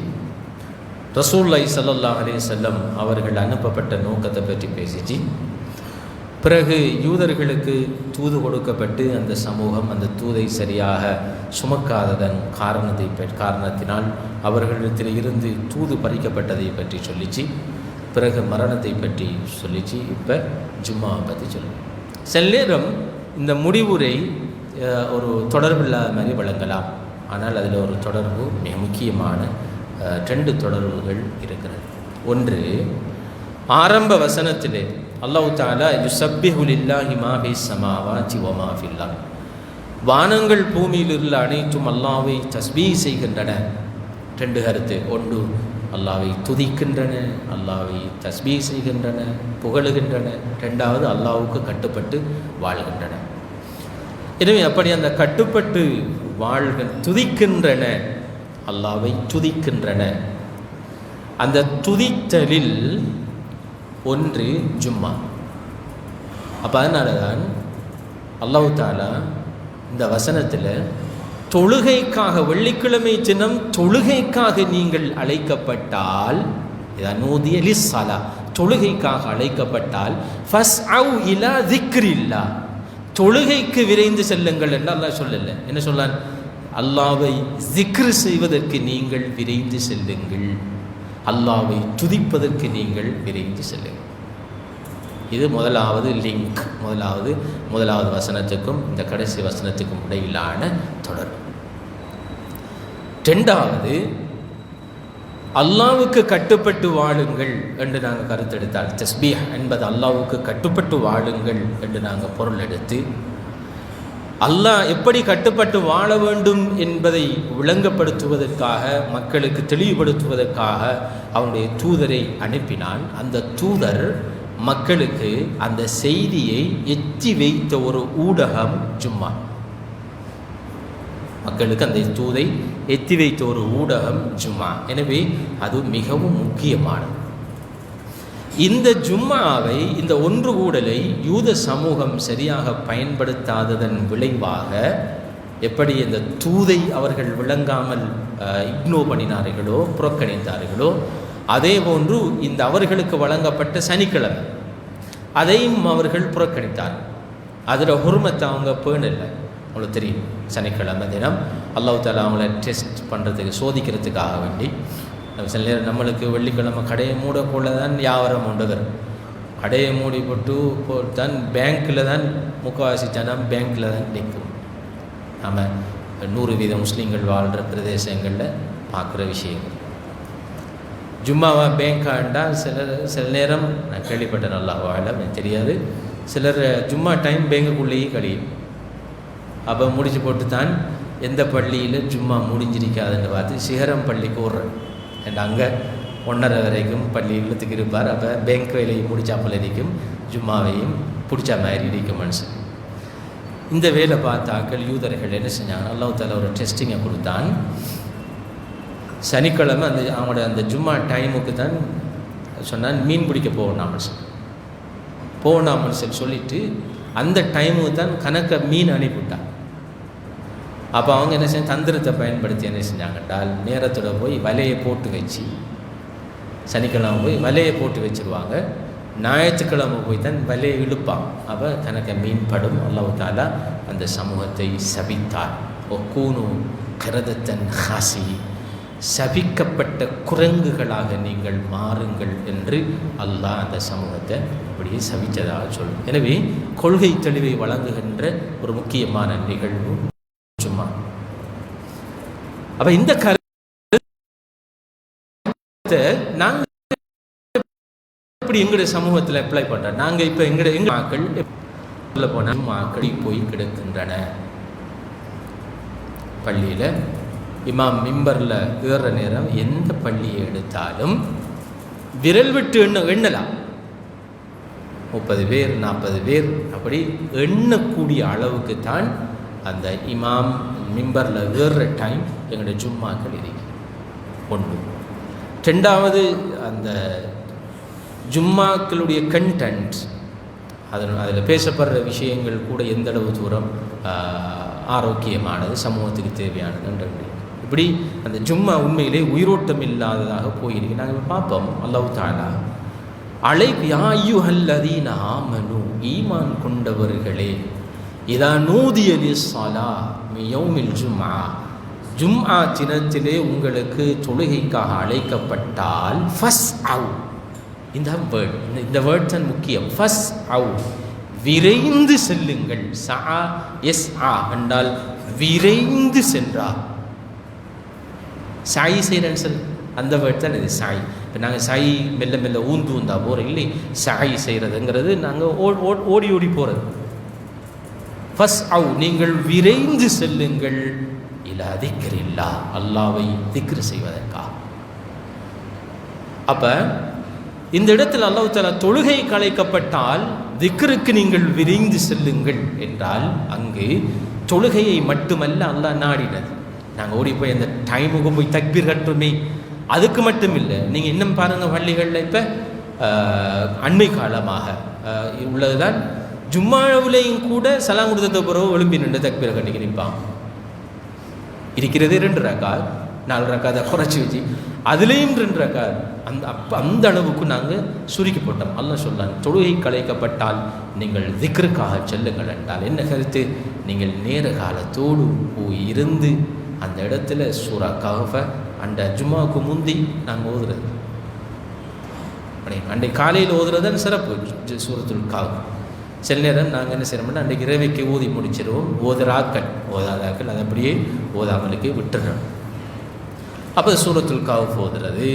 ரசூலுல்லாஹி ஸல்லல்லாஹு அலைஹி வஸல்லம் அவர்கள் அனுப்பப்பட்ட நோக்கத்தை பற்றி பேசிச்சு. பிறகு யூதர்களுக்கு தூது கொடுக்கப்பட்டு அந்த சமூகம் அந்த தூதை சரியாக சுமக்காததன் காரணத்தினால் அவர்களிடத்தில் இருந்து தூது பறிக்கப்பட்டதை பற்றி சொல்லிச்சு. பிறகு மரணத்தை பற்றி சொல்லிச்சு. இப்போ ஜும்மாவை பற்றி சொல்லுவோம். சில நேரம் இந்த முடிவுரை ஒரு தொடர்பில்லாத மாதிரி வழங்கலாம், ஆனால் அதில் ஒரு தொடர்பு மிக முக்கியமான 2 தொடர்புகள் இருக்கிறது. ஒன்று, ஆரம்ப வசனத்திலே அல்லாஹ் தஆலா யுஸப்பிஹு லில்லாஹி மா ஃபிஸ் ஸமாவாதி வ மா ஃபில் அர்த், வானங்கள் பூமியில் உள்ள அனைத்தும் அல்லாஹ்வை தஸ்பீஹ் செய்கின்றன. 2 கருத்து. ஒன்று, அல்லாஹ்வை துதிக்கின்றன, அல்லாஹ்வை தஸ்பீஹ் செய்கின்றன, புகழுகின்றன. 2வது, அல்லாஹ்வுக்கு கட்டுப்பட்டு வாழ்கின்றன. எனவே அப்படி அந்த கட்டுப்பட்டு துதிக்கின்றன, அல்லாஹ்வை துதிக்கின்றன. அந்த துதித்தலில் ஒன்று ஜும்மா. அப்போ அதனால தான் அல்லாஹ் தஆலா இந்த வசனத்தில் தொழுகைக்காக, வெள்ளிக்கிழமை தினம் தொழுகைக்காக நீங்கள் அழைக்கப்பட்டால், நூதிய லிஸ்ஸலா, தொழுகைக்காக அழைக்கப்பட்டால் ஃபஸ்அவ் இலா திக்ரில்லாஹ், தொழுகைக்கு விரைந்து செல்லுங்கள் என்று அல்லாஹ் சொல்லலை. என்ன சொல்லான்? அல்லாஹ்வை ஜிக்ர் செய்வதற்கு நீங்கள் விரைந்து செல்லுங்கள், அல்லாஹ்வை துதிப்பதற்கு நீங்கள் விரைந்து செல்லுங்கள். இது முதலாவது லிங்க், முதலாவது வசனத்துக்கும் இந்த கடைசி வசனத்துக்கும் இடையிலான தொடர்பு. 2வது, அல்லாவுக்கு கட்டுப்பட்டு வாழுங்கள் என்று நாங்கள் கருத்தெடுத்தால், தஸ்பீஹ் என்பது அல்லாவுக்கு கட்டுப்பட்டு வாழுங்கள் என்று நாங்கள் பொருள் எடுத்து, அல்லாஹ் எப்படி கட்டுப்பட்டு வாழ வேண்டும் என்பதை விளங்கப்படுத்துவதற்காக, மக்களுக்கு தெளிவுபடுத்துவதற்காக அவனுடைய தூதரை அனுப்பினான். அந்த தூதர் மக்களுக்கு அந்த செய்தியை எத்தி வைத்த ஒரு ஊடகம் ஜும்மா. மக்களுக்கு அந்த தூதை எத்தி வைத்த ஒரு ஊடகம் ஜும்மா. எனவே அது மிகவும் முக்கியமானது. இந்த ஜும்மாவை, இந்த ஒன்று கூடலை யூத சமூகம் சரியாக பயன்படுத்தாததன் விளைவாக எப்படி இந்த தூதை அவர்கள் விளங்காமல் இக்னோர் பண்ணினார்களோ, புறக்கணித்தார்களோ, அதே போன்று இந்த அவர்களுக்கு வழங்கப்பட்ட சனிக்கிழமை அதையும் அவர்கள் புறக்கணித்தார்கள். அதில் ஹுர்மத்தை அவங்க பேணலை. உங்களுக்கு தெரியும், சனிக்கிழமை தினம் அல்லாஹ் தஆலா அவங்கள டெஸ்ட் பண்ணுறதுக்கு, சோதிக்கிறதுக்காக வேண்டி, சில நேரம் நம்மளுக்கு வெள்ளிக்கிழமை கடையை மூட போல தான் வியாபாரம் உண்டவர். கடையை மூடி போட்டு தான் பேங்க்கில் தான் முக்கால்வாசி ஜனம் பேங்க்கில் தான் நிற்கும். நாம் 100% முஸ்லீம்கள் வாழ்கிற பிரதேசங்களில் பார்க்குற விஷயங்கள். ஜும்மாவா பேங்காண்டா சில நேரம் நான் கேள்விப்பட்டேன், நல்லா வாழ தெரியாது, சிலர் ஜும்மா டைம் பேங்குக்குள்ளேயே கழியும். அப்போ முடிச்சு போட்டு தான் எந்த பள்ளியில் ஜும்மா முடிஞ்சிருக்காதுன்னு பார்த்து சிகரம் பள்ளிக்கு ஓடுறேன். அண்ட் அங்கே 1:30 வரைக்கும் பள்ளி இழுத்துக்கு இருப்பார். அப்போ பேங்க் வேலையை முடிச்சாப்பில் இருக்கும், ஜும்மாவையும் பிடிச்ச மாதிரி இருக்கும் மனுஷன். இந்த வேலை பார்த்தாக்கள் யூதர்கள் என்ன செஞ்சாங்க, அல்லாஹ் தஆலா ஒரு டெஸ்டிங்கை கொடுத்தான். சனிக்கிழமை அவங்களோட அந்த ஜும்மா டைமுக்கு தான் சொன்னான், மீன் பிடிக்க போகணாமல் சொல்லிட்டு அந்த டைமுக்கு தான் கணக்க மீன் அனுப்பிவிட்டான். அப்போ அவங்க என்ன செஞ்ச தந்திரத்தை பயன்படுத்தி என்ன செஞ்சாங்கன்றால், நேரத்தோட போய் வலையை போட்டு வச்சு, சனிக்கிழமை போய் வலையை போட்டு வச்சுருவாங்க, ஞாயிற்றுக்கிழமை போய் தான் வலையை இழுப்பான். அப்போ கணக்க மீன் படும். அல்லாஹ் தஆலா அந்த சமூகத்தை சபித்தார். ஒக்கூனு கிரதத்தன் ஹாசி, சபிக்கப்பட்ட குரங்குகளாக நீங்கள் மாறுங்கள் என்று அல்லாஹ் அந்த சமூகத்தை அப்படியே சபித்ததாக சொல்லும். எனவே கொள்கை தெளிவை வழங்குகின்ற ஒரு முக்கியமான நிகழ்வு ஜும்மா. அப்ப இந்த கருத்தை நாங்கள் எப்படி எங்களுடைய சமூகத்தில் அப்ளை பண்றோம்? நாங்கள் இப்போ எங்களுடைய மக்கள் போன மக்கள் போய் கிடக்கின்றன. பள்ளியில் இமாம் மிம்பரில் ஏறுற நேரம் எந்த பள்ளியை எடுத்தாலும் விரல் விட்டு எண்ணலாம். 30 பேர் 40 பேர் அப்படி எண்ணக்கூடிய அளவுக்கு தான் அந்த இமாம் மிம்பரில் ஏறுற டைம் எங்களுடைய ஜும்மாக்கள் இருக்கு. 1. 2வது, அந்த ஜும்மாக்களுடைய கண்டென்ட், அதில் பேசப்படுற விஷயங்கள் கூட எந்த அளவு தூரம் ஆரோக்கியமானது, சமூகத்துக்கு தேவையானது. இப்படி அந்த ஜும்மா உண்மையிலே உயிரோட்டம் இல்லாததாக போயிருக்கு. நாங்கள் பார்ப்போம், அல்லாஹ் தஆலா யா அய்யுஹல்லதீன ஆமனு, ஈமான் கொண்டவர்களே, இதா நூதிய லிஸ்ஸலா மின் யௌமில் ஜும்ஆ, ஜும்ஆ தினத்திலே உங்களுக்கு தொழுகைக்காக அழைக்கப்பட்டால் ஃபஸ்அவ், இந்த வேர்ட் தான் முக்கியம். ஃபஸ்அவ், விரைந்து செல்லுங்கள். சஆ யஸ்ஆ என்றால் விரைந்து சென்றார். சாய் செய்கிறேன்னு சொல், அந்த வேர்ட் தான் இது சாய். இப்போ நாங்கள் சாய் மெல்ல மெல்ல ஊந்தா போகிறோம் இல்லை, சாய் செய்கிறதுங்கிறது நாங்கள் ஓடி ஓடி போகிறது. ஃபஸ்ட் அவு, நீங்கள் விரைந்து செல்லுங்கள். இலா திக்ரில்லா, அல்லாவை திக்ரு செய்வதற்காக. அப்போ இந்த இடத்தில் அல்லாஹ் தஆலா தொழுகை கலைக்கப்பட்டால் திக்ருக்கு நீங்கள் விரைந்து செல்லுங்கள் என்றால், அங்கு தொழுகையை மட்டுமல்ல அல்லாஹ் நாடினது. நாங்கள் ஓடி போய் அந்த டைமுக்கு போய் தக்பீர் கட்டுமே, அதுக்கு மட்டும் இல்லை. நீங்கள் இன்னும் பாருங்கள், பள்ளிகளில் இப்போ அண்மை காலமாக உள்ளது தான், ஜும்மாவிலையும் கூட சலாம் கொடுத்த பிறகு எழும்பி நின்று தக்பீர் கட்டி நிற்பான். இருக்கிறதே 2 ரக்காத், 4 ரக்காத்தை குறைச்சி வச்சு அதுலேயும் 2 ரக்காத். அந்த அளவுக்கு நாங்கள் சுருக்கி போட்டோம். அல்லாஹ் சொன்னான், தொழுகை கலைக்கப்பட்டால் நீங்கள் திக்ருக்காக செல்லுங்கள் என்றால் என்ன கருத்து? நீங்கள் நேர காலத்தோடு போய் இருந்து அந்த இடத்துல சூரா கஹஃப அந்த ஜும்மாவுக்கு முந்தி நாங்கள் ஓதுறது, அன்றைக்கு காலையில் ஓதுறதுன்னு சிறப்பு. சூரத்துல் கஹஃப் சில நேரம் நாங்கள் என்ன செய்யறோம்னா, அன்றைக்கு இரவைக்கு ஓதி முடிச்சிடுவோம். ஓதாதாக்கள் அதை அப்படியே ஓதாமலுக்கு விட்டுறோம். அப்போ சூரத்துல் கஹ்ஃப் ஓதுறது,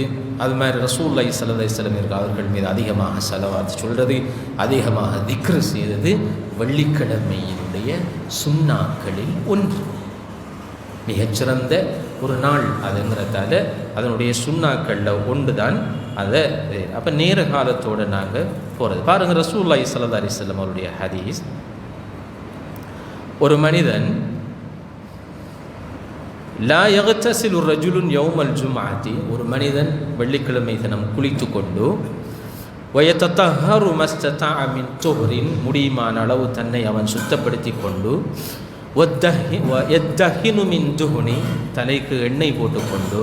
அது மாதிரி ரசூலுல்லாஹி ஸல்லல்லாஹு அலைஹி வஸல்லம் அவர்கள் மீது அதிகமாக ஸலவாத் சொல்கிறது, அதிகமாக திக்ர் செய்தது வெள்ளிக்கிழமையினுடைய சுன்னாக்களில் ஒன்று. மிகச்சிறந்த ஒரு நாள் அதுங்கிறதால அதனுடைய சுன்னாக்களில் ஒன்று தான் அதை. அப்போ நேர காலத்தோடு நாங்கள் போகிறது பாருங்கள். ரசூலுல்லாஹி ஸல்லல்லாஹு அலைஹி வஸல்லம் அவருடைய ஹதீஸ், ஒரு மனிதன் லா யக்தஸிலு ரஜுலுன் யௌமல் ஜும்ஆத்தி, ஒரு மனிதன் வெள்ளிக்கிழமை தினம் குளித்து கொண்டு வயத்தத்தஹரு மஸ்ததா மின் துஹ்ரின், முடியுமான அளவு தன்னை அவன் சுத்தப்படுத்தி கொண்டு வயத்தஹினு மின் துஹ்னி, தலைக்கு எண்ணெய் போட்டுக்கொண்டு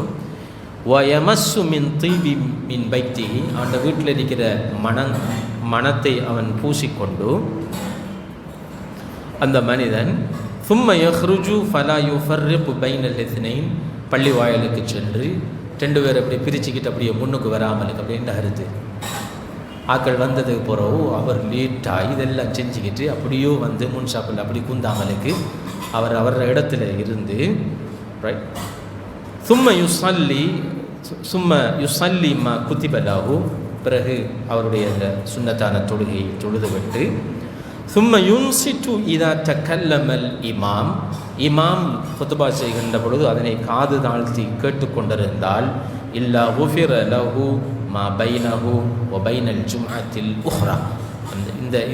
வயமஸ்ஸு மின் தீபி மின் பைத்திஹி, அந்த வீட்டில் இருக்கிற மனத்தை அவன் பூசிக்கொண்டு அந்த மனிதன் சும்ம யஹ்ருஜு ஃபலா யுஃபர்ரிகு பைனல் இத்னைன், பள்ளி வாயிலுக்கு சென்று ரெண்டு பேர் அப்படி பிரிச்சுக்கிட்டு அப்படியே முன்னுக்கு வராமலுக்கு அப்படின்ற கருத்து. ஆக்கள் வந்ததுக்கு பிறகு அவர் லேட்டாக இதெல்லாம் செஞ்சுக்கிட்டு அப்படியோ வந்து முன் ஷாப்பில் அப்படி குந்தாமலுக்கு அவர் இடத்துல இருந்து ரைட். சும்ம யுசல்லி மா குத்திபலாகு, பிறகு அவருடைய அந்த சுன்னத்தான தொழுகையை தொழுதுவிட்டு சும்ம யுன்சிட்டு இதா தக்கல்லமல் இமாம், இமாம் குத்பா செய்கின்ற பொழுது அதனை காது தாழ்த்தி கேட்டுக்கொண்டிருந்தால் இல்லா உஃபிர லஹு மா பைனஹு வ பைனல் ஜும்அத்தில் உஹ்ரா,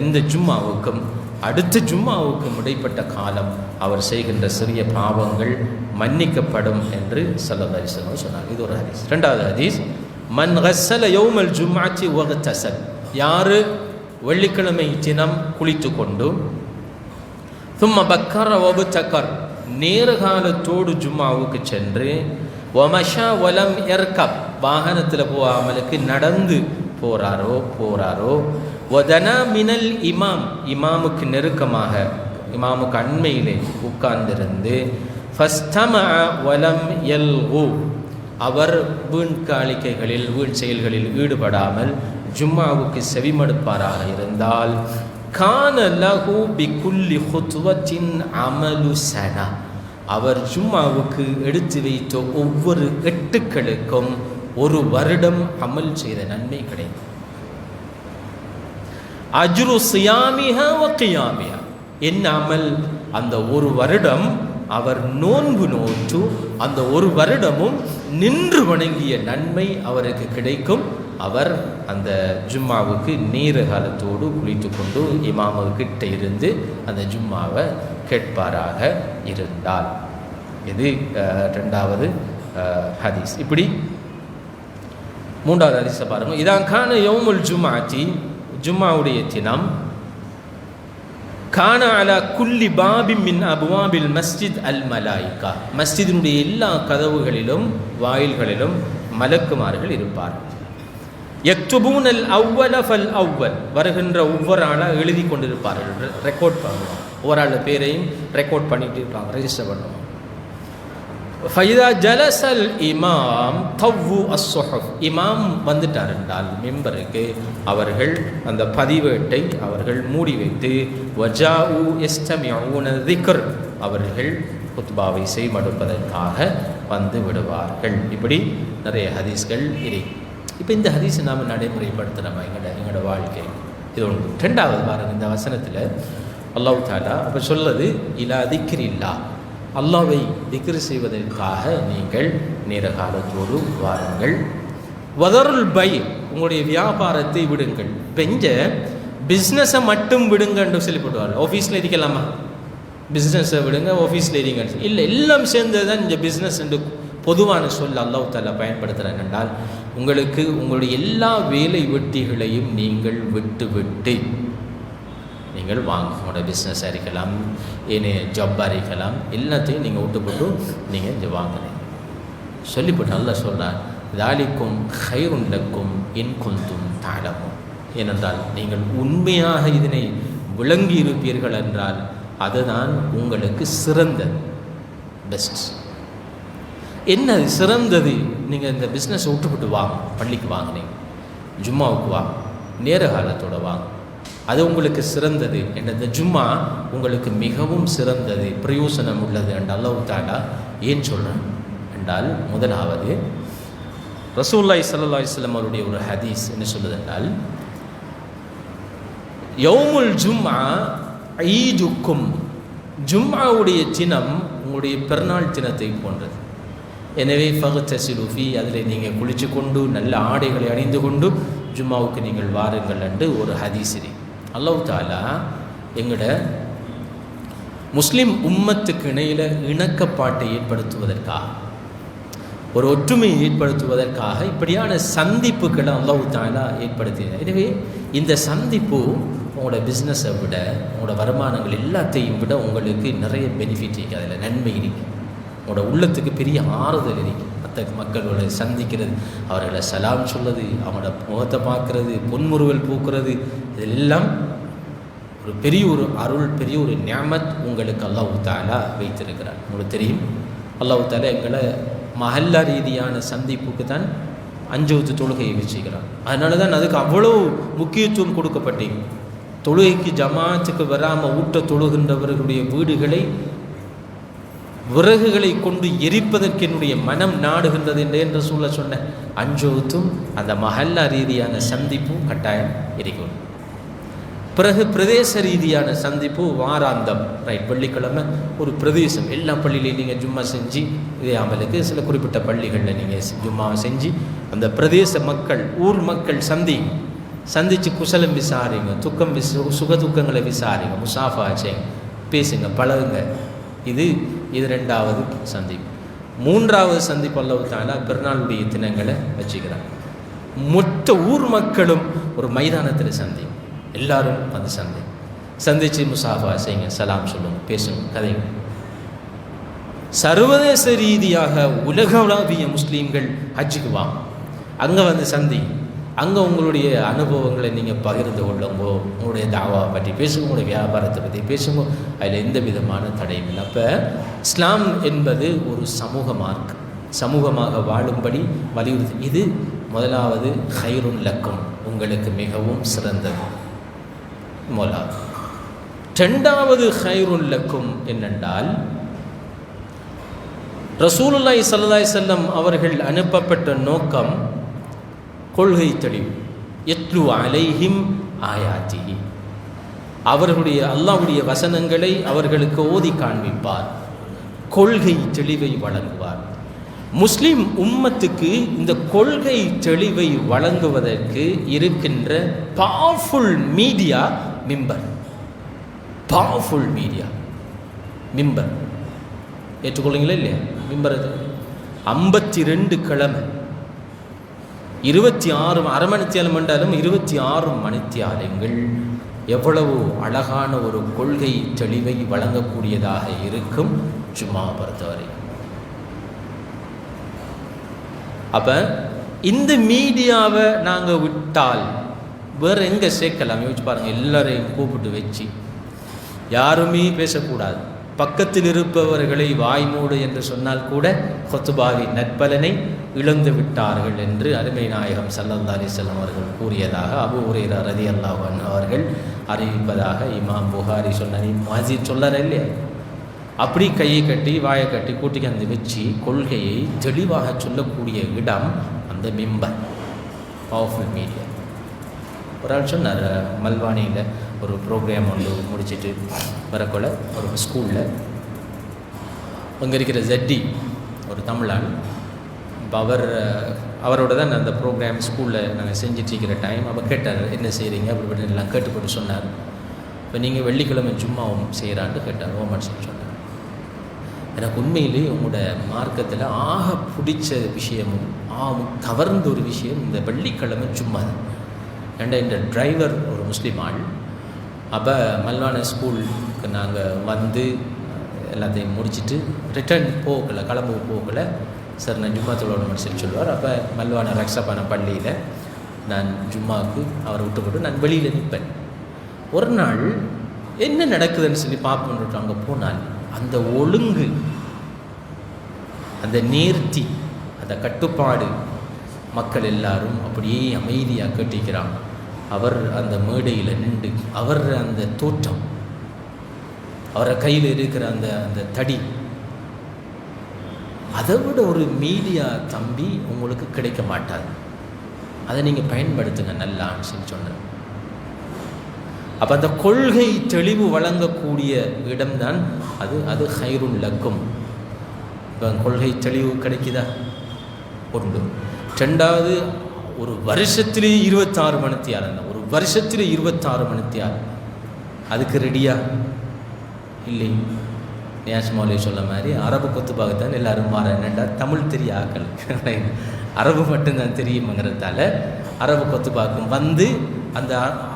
இந்த ஜும்மாவுக்கும் அடுத்த ஜும்மாவுக்கும் இடைப்பட்ட காலம் அவர் செய்கின்ற சிறிய பாவங்கள் மன்னிக்கப்படும் என்று ஸல்லல்லாஹு அலைஹி வஸல்லம் சொன்னார். இது ஒரு ஹதீஸ். ரெண்டாவது ஹதீஸ், மன் கஸ்ஸல யௌமல் ஜும்அத்தி வக்தஸல், யார் வெள்ளிக்கிழமை தினம் குளித்து கொண்டு சும்ம பக்கர வபுதக்கர், நேர்காலத்தோடு ஜும்மாவுக்கு சென்று வமஷா வலம் எர்கப், வாகனத்தில் போகாமலுக்கு நடந்து போறாரோ வதனா மினல் இமாம், இமாமுக்கு நெருக்கமாக இமாமுக்கு அண்மையிலே உட்கார்ந்திருந்து ஃபஸ்தமஅ வலம் யல்கு, அவர் வீண் காளிக்கைகளில் வீண் செயல்களில் ஈடுபடாமல் ஜும்மாவுக்கு செவிமடுப்பாராக இருந்தால் கான லஹு பிகுல்லி ஹுத்வத்தின் அமலு சனா, அவர் ஜும்மாவுக்கு எடுத்து வைத்த ஒவ்வொரு எட்டுக்களுக்கும் ஒரு வருடம் அமல் செய்த நன்மை கிடைக்கும். அஜ்ரு சியாமிஹா வ கியாமிஹா, என்ன அமல்? அந்த ஒரு வருடம் அவர் நோன்பு நோற்று அந்த ஒரு வருடமும் நின்று வணங்கிய நன்மை அவருக்கு கிடைக்கும். அவர் அந்த ஜும்மாவுக்கு நீர காலத்தோடு குளித்து கொண்டு இமாமுக்கிட்ட இருந்து அந்த ஜும்மாவை கேட்பாராக இருந்தால். இது ரெண்டாவது ஹதீஸ். இப்படி மூன்றாவது ஹதீஸை பாருங்கள். இதான் கான யௌமுல் ஜும்ஆத்தி, ஜும்மாவுடைய தினம், கான அலா குல்லி பாபி மின் அபுவாபில் மஸ்ஜித் அல் மலாயிகா, மஸ்ஜிதினுடைய எல்லா கதவுகளிலும் வாயில்களிலும் மலக்குமார்கள் இருப்பார்கள். யக்துபூனல் அவ்வல ஃபல் அவ்வல், வருகின்ற ஒவ்வொரு ஆளாக எழுதி கொண்டிருப்பார்கள், ரெக்கார்ட் பண்ணுவோம், ஒவ்வொரு ஆள் பேரையும் ரெக்கார்ட் பண்ணிட்டு இருப்பாங்க, ரெஜிஸ்டர் பண்ணுவோம். ஃபைதா ஜலசல் இமாம் தவ்வு அஸ்ஸுஹஃப், இமாம் வந்துட்டார் என்றால் மிம்பருக்கு அவர்கள் அந்த பதிவேட்டை அவர்கள் மூடி வைத்து வஜாஉ யஸ்தமிஊன திக்ர், அவர்கள் குத்பாவை செய்மடுப்பதற்காக வந்து விடுவார்கள். இப்படி நிறைய ஹதீஸ்கள் இருக்கு. இப்போ இந்த ஹதீஸை நாம் நடைமுறைப்படுத்துகிறோம் எங்களோட வாழ்க்கை. இது ஒன்று. ரெண்டாவது பாருங்கள், இந்த வசனத்தில் அல்லாஹ் தஆலா அப்போ சொல்வது இலா திக்ரில்லா, அல்லாஹ்வை திக்ர் செய்வதற்காக நீங்கள் நேர காலத்தோடு வாருங்கள். வதருல் பை, உங்களுடைய வியாபாரத்தை விடுங்கள். பெஞ்ச பிஸ்னஸை மட்டும் விடுங்கன்னு சொல்லப்படுவார்கள். ஆஃபீஸில் இருக்கலாமா? பிஸ்னஸை விடுங்க, ஆஃபீஸில் இருங்க இல்லை, எல்லாம் சேர்ந்தது தான் இந்த பிஸ்னஸ் என்று பொதுவான சொல் அல்லாஹ் தஆலா பயன்படுத்துகிறார். என்றால் உங்களுக்கு உங்களுடைய எல்லா வேலை வெட்டிகளையும் நீங்கள் விட்டு நீங்கள் வாங்க. உங்களோட பிஸ்னஸாக இருக்கலாம், ஏனே ஜப்பாக இருக்கலாம், எல்லாத்தையும் நீங்கள் விட்டுப்பட்டு நீங்கள் இங்கே வாங்கினீங்க சொல்லிப்பட்டு அல்லாஹ் சொல்கிறார், தாலிக்கும் ஹைருன் லக்கும் இன் குந்தும் தஅலமூன், ஏனென்றால் நீங்கள் உண்மையாக இதனை விளங்கி இருப்பீர்கள் என்றால் அதுதான் உங்களுக்கு சிறந்தது, பெஸ்ட். என்ன சிறந்தது? நீங்கள் இந்த பிஸ்னஸை விட்டுப்பட்டு வாங்க, பள்ளிக்கு வாங்கினீங்க, ஜும்மாவுக்கு வாங்க, நேர காலத்தோடு வாங்க, அது உங்களுக்கு சிறந்தது என்ற இந்த ஜும்மா உங்களுக்கு மிகவும் சிறந்தது, பிரயோசனம் உள்ளது என்று அல்லாஹ் தஆலா ஏன் சொல்கிறேன் என்றால், முதலாவது ரசூலுல்லாஹி ஸல்லல்லாஹு அலைஹி வஸல்லம் அவருடைய ஒரு ஹதீஸ் என்ன சொல்லுது என்றால், யௌமுல் ஜும்ஆ ஈதுக்கும், ஜும்ஆவுடைய தினம் உங்களுடைய பெருநாள் தினத்தை போன்றது. எனவே ஃபக்தஸிலு ஃபீ, அதில் நீங்கள் குளிச்சு கொண்டு நல்ல ஆடைகளை அணிந்து கொண்டு ஜும்மாவுக்கு நீங்கள் வாருங்கள் என்று ஒரு ஹதீஸ். அல்லாஹ் தஆலா எங்களோட முஸ்லிம் உம்மத்துக்கு இடையில் இணக்கப்பாட்டை ஏற்படுத்துவதற்காக, ஒரு ஒற்றுமையை ஏற்படுத்துவதற்காக இப்படியான சந்திப்புகளை அல்லாஹ் தஆலா ஏற்படுத்தினார். எனவே இந்த சந்திப்பு உங்களோட பிஸ்னஸை விட, உங்களோட வருமானங்கள் எல்லாத்தையும் விட உங்களுக்கு நிறைய பெனிஃபிட் இருக்குது, அதில் நன்மை இருக்குது, உங்களோட உள்ளத்துக்கு பெரிய ஆறுதல் இருக்குது. மற்ற மக்களோட சந்திக்கிறது, அவர்களை சலாம் சொல்வது, அவங்களோட முகத்தை பார்க்கறது, பொன்முறுவல் பூக்கிறது, இதெல்லாம் ஒரு பெரிய ஒரு அருள், பெரிய ஒரு நிஅமத் உங்களுக்கு அல்லாஹ் தஆலா வைத்திருக்கிறார். உங்களுக்கு தெரியும், அல்லாஹ் தஆலா எங்களை மஹல்லா ரீதியான சந்திப்புக்கு தான் 5 வக்து தொழுகையை வச்சுக்கிறான். அதனால தான் அதுக்கு அவ்வளோ முக்கியத்துவம் கொடுக்கப்பட்டீங்க. தொழுகைக்கு ஜமாத்துக்கு வராமல் ஊட்ட தொழுகின்றவர்களுடைய வீடுகளை விறகுகளை கொண்டு எரிப்பதற்கு என்னுடைய மனம் நாடுகின்றது என்று சொல்ல சொன்ன 5 வக்தும் அந்த மஹல்லா ரீதியான சந்திப்பும் கட்டாயம் இருக்கணும். பிறகு பிரதேச ரீதியான சந்திப்பு வாராந்தம், ரைட், வெள்ளிக்கிழமை ஒரு பிரதேசம், எல்லா பள்ளியிலையும் நீங்கள் ஜும்மா செஞ்சு, இதே அமலுக்கு சில குறிப்பிட்ட பள்ளிகளில் நீங்கள் ஜும்மாவை செஞ்சு அந்த பிரதேச மக்கள், ஊர் மக்கள் சந்தித்து குசலம் விசாரிங்க, சுக துக்கங்களை விசாரிங்க, முசாஃபா செய்யுங்க, பேசுங்க, பழகுங்க. இது 2வது சந்திப்பு. 3வது சந்திப்பு அல்லாஹ் தஆலா பெருநாளுடைய தினங்களை வச்சுக்கிறாங்க. மொத்த ஊர் மக்களும் ஒரு மைதானத்தில் சந்திங்க, எல்லாரும் வந்து சந்திச்சு முசாஃபா செய்யுங்க, சலாம் சொல்லுங்க, பேசுங்க, கதைங்க. சர்வதேச ரீதியாக உலகளாவிய முஸ்லீம்கள் ஹஜ்ஜுக்கு வாங்க, அங்கே வந்து அங்கே உங்களுடைய அனுபவங்களை நீங்கள் பகிர்ந்து கொள்ளுங்கோ, உங்களுடைய தாவா பற்றி பேசுங்க, உங்களுடைய வியாபாரத்தை பற்றி பேசுங்க, அதில் எந்த விதமான தடையும் இல்லை. அப்போ இஸ்லாம் என்பது ஒரு சமூக மார்க்கம், சமூகமாக வாழும்படி வலியுறுத்தி. இது முதலாவது ஹைருன் லக்கும், உங்களுக்கு மிகவும் சிறந்தது முதலாவது. 2வது ஹைருன் லக்கும் என்னென்றால், ரசூலுல்லாஹி ஸல்லல்லாஹு அலைஹி வஸல்லம் அவர்கள் அனுப்பப்பட்ட நோக்கம் கொள்கை தெளிவு. யத்லு அலைஹிம் ஆயாத்திஹி, அவர்களுடைய அல்லாஹ்வுடைய வசனங்களை அவர்களுக்கு ஓதி காண்பிப்பார், கொள்கை தெளிவை வழங்குவார். முஸ்லிம் உம்மத்துக்கு இந்த கொள்கை தெளிவை வழங்குவதற்கு இருக்கின்ற பவர்ஃபுல் மீடியா மிம்பர். பவர்ஃபுல் மீடியா மிம்பர், ஏற்றுக்கொள்ளுங்களா இல்லையா? மிம்பர் 52 கிழமை 26 அரை மணித்தியாலம் என்றாலும் 26 மணித்தியாலங்கள் எவ்வளவு அழகான ஒரு கொள்கை தெளிவை வழங்கக்கூடியதாக இருக்கும் ஜும்மா பொறுத்தவரை. அப்போ இந்த மீடியாவை நாங்கள் விட்டால் வேறு எங்கே சேர்க்கலாம்? யோசிச்சு பாருங்கள். எல்லாரையும் கூப்பிட்டு வச்சு யாருமே பேசக்கூடாது, பக்கத்தில் இருப்பவர்களை வாய்மூடு என்று சொன்னால் கூட ஹுத்பாவின் நற்பலனை இழந்து விட்டார்கள் என்று அருமை நாயகம் ஸல்லல்லாஹு அலைஹி வஸல்லம் அவர்கள் கூறியதாக அபூ ஹுரைரா ரலியல்லாஹு அன்ஹு அவர்கள் அறிவிப்பதாக இமாம் புகாரி சொன்னார். மஜீத் சொல்லார் இல்லையா? அப்படி கையை கட்டி வாயை கட்டி கூட்டிக்கு அந்த வச்சு கொள்கையை தெளிவாக சொல்லக்கூடிய இடம் அந்த மிம்பர், பவர்ஃபுல் மீடியா. ஒரு ஆள் சொன்னார், மல்வானியில் ஒரு ப்ரோக்ராம் ஒன்று முடிச்சுட்டு வரக்குள்ள ஒரு ஸ்கூலில் அங்கே இருக்கிற ஜட்டி ஒரு தமிழான், இப்போ அவரோட தான் அந்த ப்ரோக்ராம் ஸ்கூலில் நாங்கள் செஞ்சிட்ருக்கிற டைம். அப்போ கேட்டார், என்ன செய்கிறீங்க அப்படி எல்லாம் கேட்டுப்பட்டு சொன்னார். இப்போ நீங்கள் வெள்ளிக்கிழமை ஜும்மாவும் செய்கிறான்ட்டு கேட்டார். ஓமன் சொன்னார். எனக்கு உண்மையிலேயே உங்களோட மார்க்கத்தில் ஆக பிடிச்ச விஷயமும் கவர்ந்த ஒரு விஷயம் இந்த வெள்ளிக்கிழமை ஜும்மா தான். ஏண்டா இந்த டிரைவர் ஒரு முஸ்லீம் ஆள். அப்போ மல்வான ஸ்கூலுக்கு நாங்கள் வந்து எல்லாத்தையும் முடிச்சுட்டு ரிட்டர்ன் கிளம்பு போகலை சார், நான் ஜும்மா தொழுவணும்னு சொல்லுவார். அப்போ மல்வான ரக்ஷபான பள்ளியில் நான் ஜும்மாவுக்கு அவரை விட்டுப்பட்டு நான் வெளியில் நிற்பேன். ஒரு நாள் என்ன நடக்குதுன்னு சொல்லி பார்ப்போன்ட்டு அங்கே போனால் அந்த ஒழுங்கு, அந்த நேர்த்தி, அந்த கட்டுப்பாடு, மக்கள் எல்லாரும் அப்படியே அமைதியாக கேட்டிக்கிறாங்க. அவர் அந்த மேடையில் நின்று அவர் அந்த தோற்றம், அவரை கையில் இருக்கிற அந்த தடி, அதை விட ஒரு மீடியா தம்பி உங்களுக்கு கிடைக்க மாட்டாது. அதை நீங்கள் பயன்படுத்துங்க நல்லான்னு சொன்னேன். அப்போ அந்த கொள்கை தெளிவு வழங்கக்கூடிய இடம்தான் அது ஹைருன் லக்கும். இப்போ கொள்கை தெளிவு கிடைக்குதா? ஒன்று. ரெண்டாவது, ஒரு வருஷத்திலே 26 மணித்தியால், ஒரு வருஷத்திலே 26 மணித்தியால் அதுக்கு ரெடியா இல்லை? நேசமௌலி சொல்ல மாதிரி அரபு கொத்துபாகத்தான் எல்லாரும் மாற என்னண்டா தமிழ் தெரிய ஆக்கள் அரபு மட்டும்தான் தெரியுங்கிறதால அரபு கொத்துபாக்கும் வந்து அந்த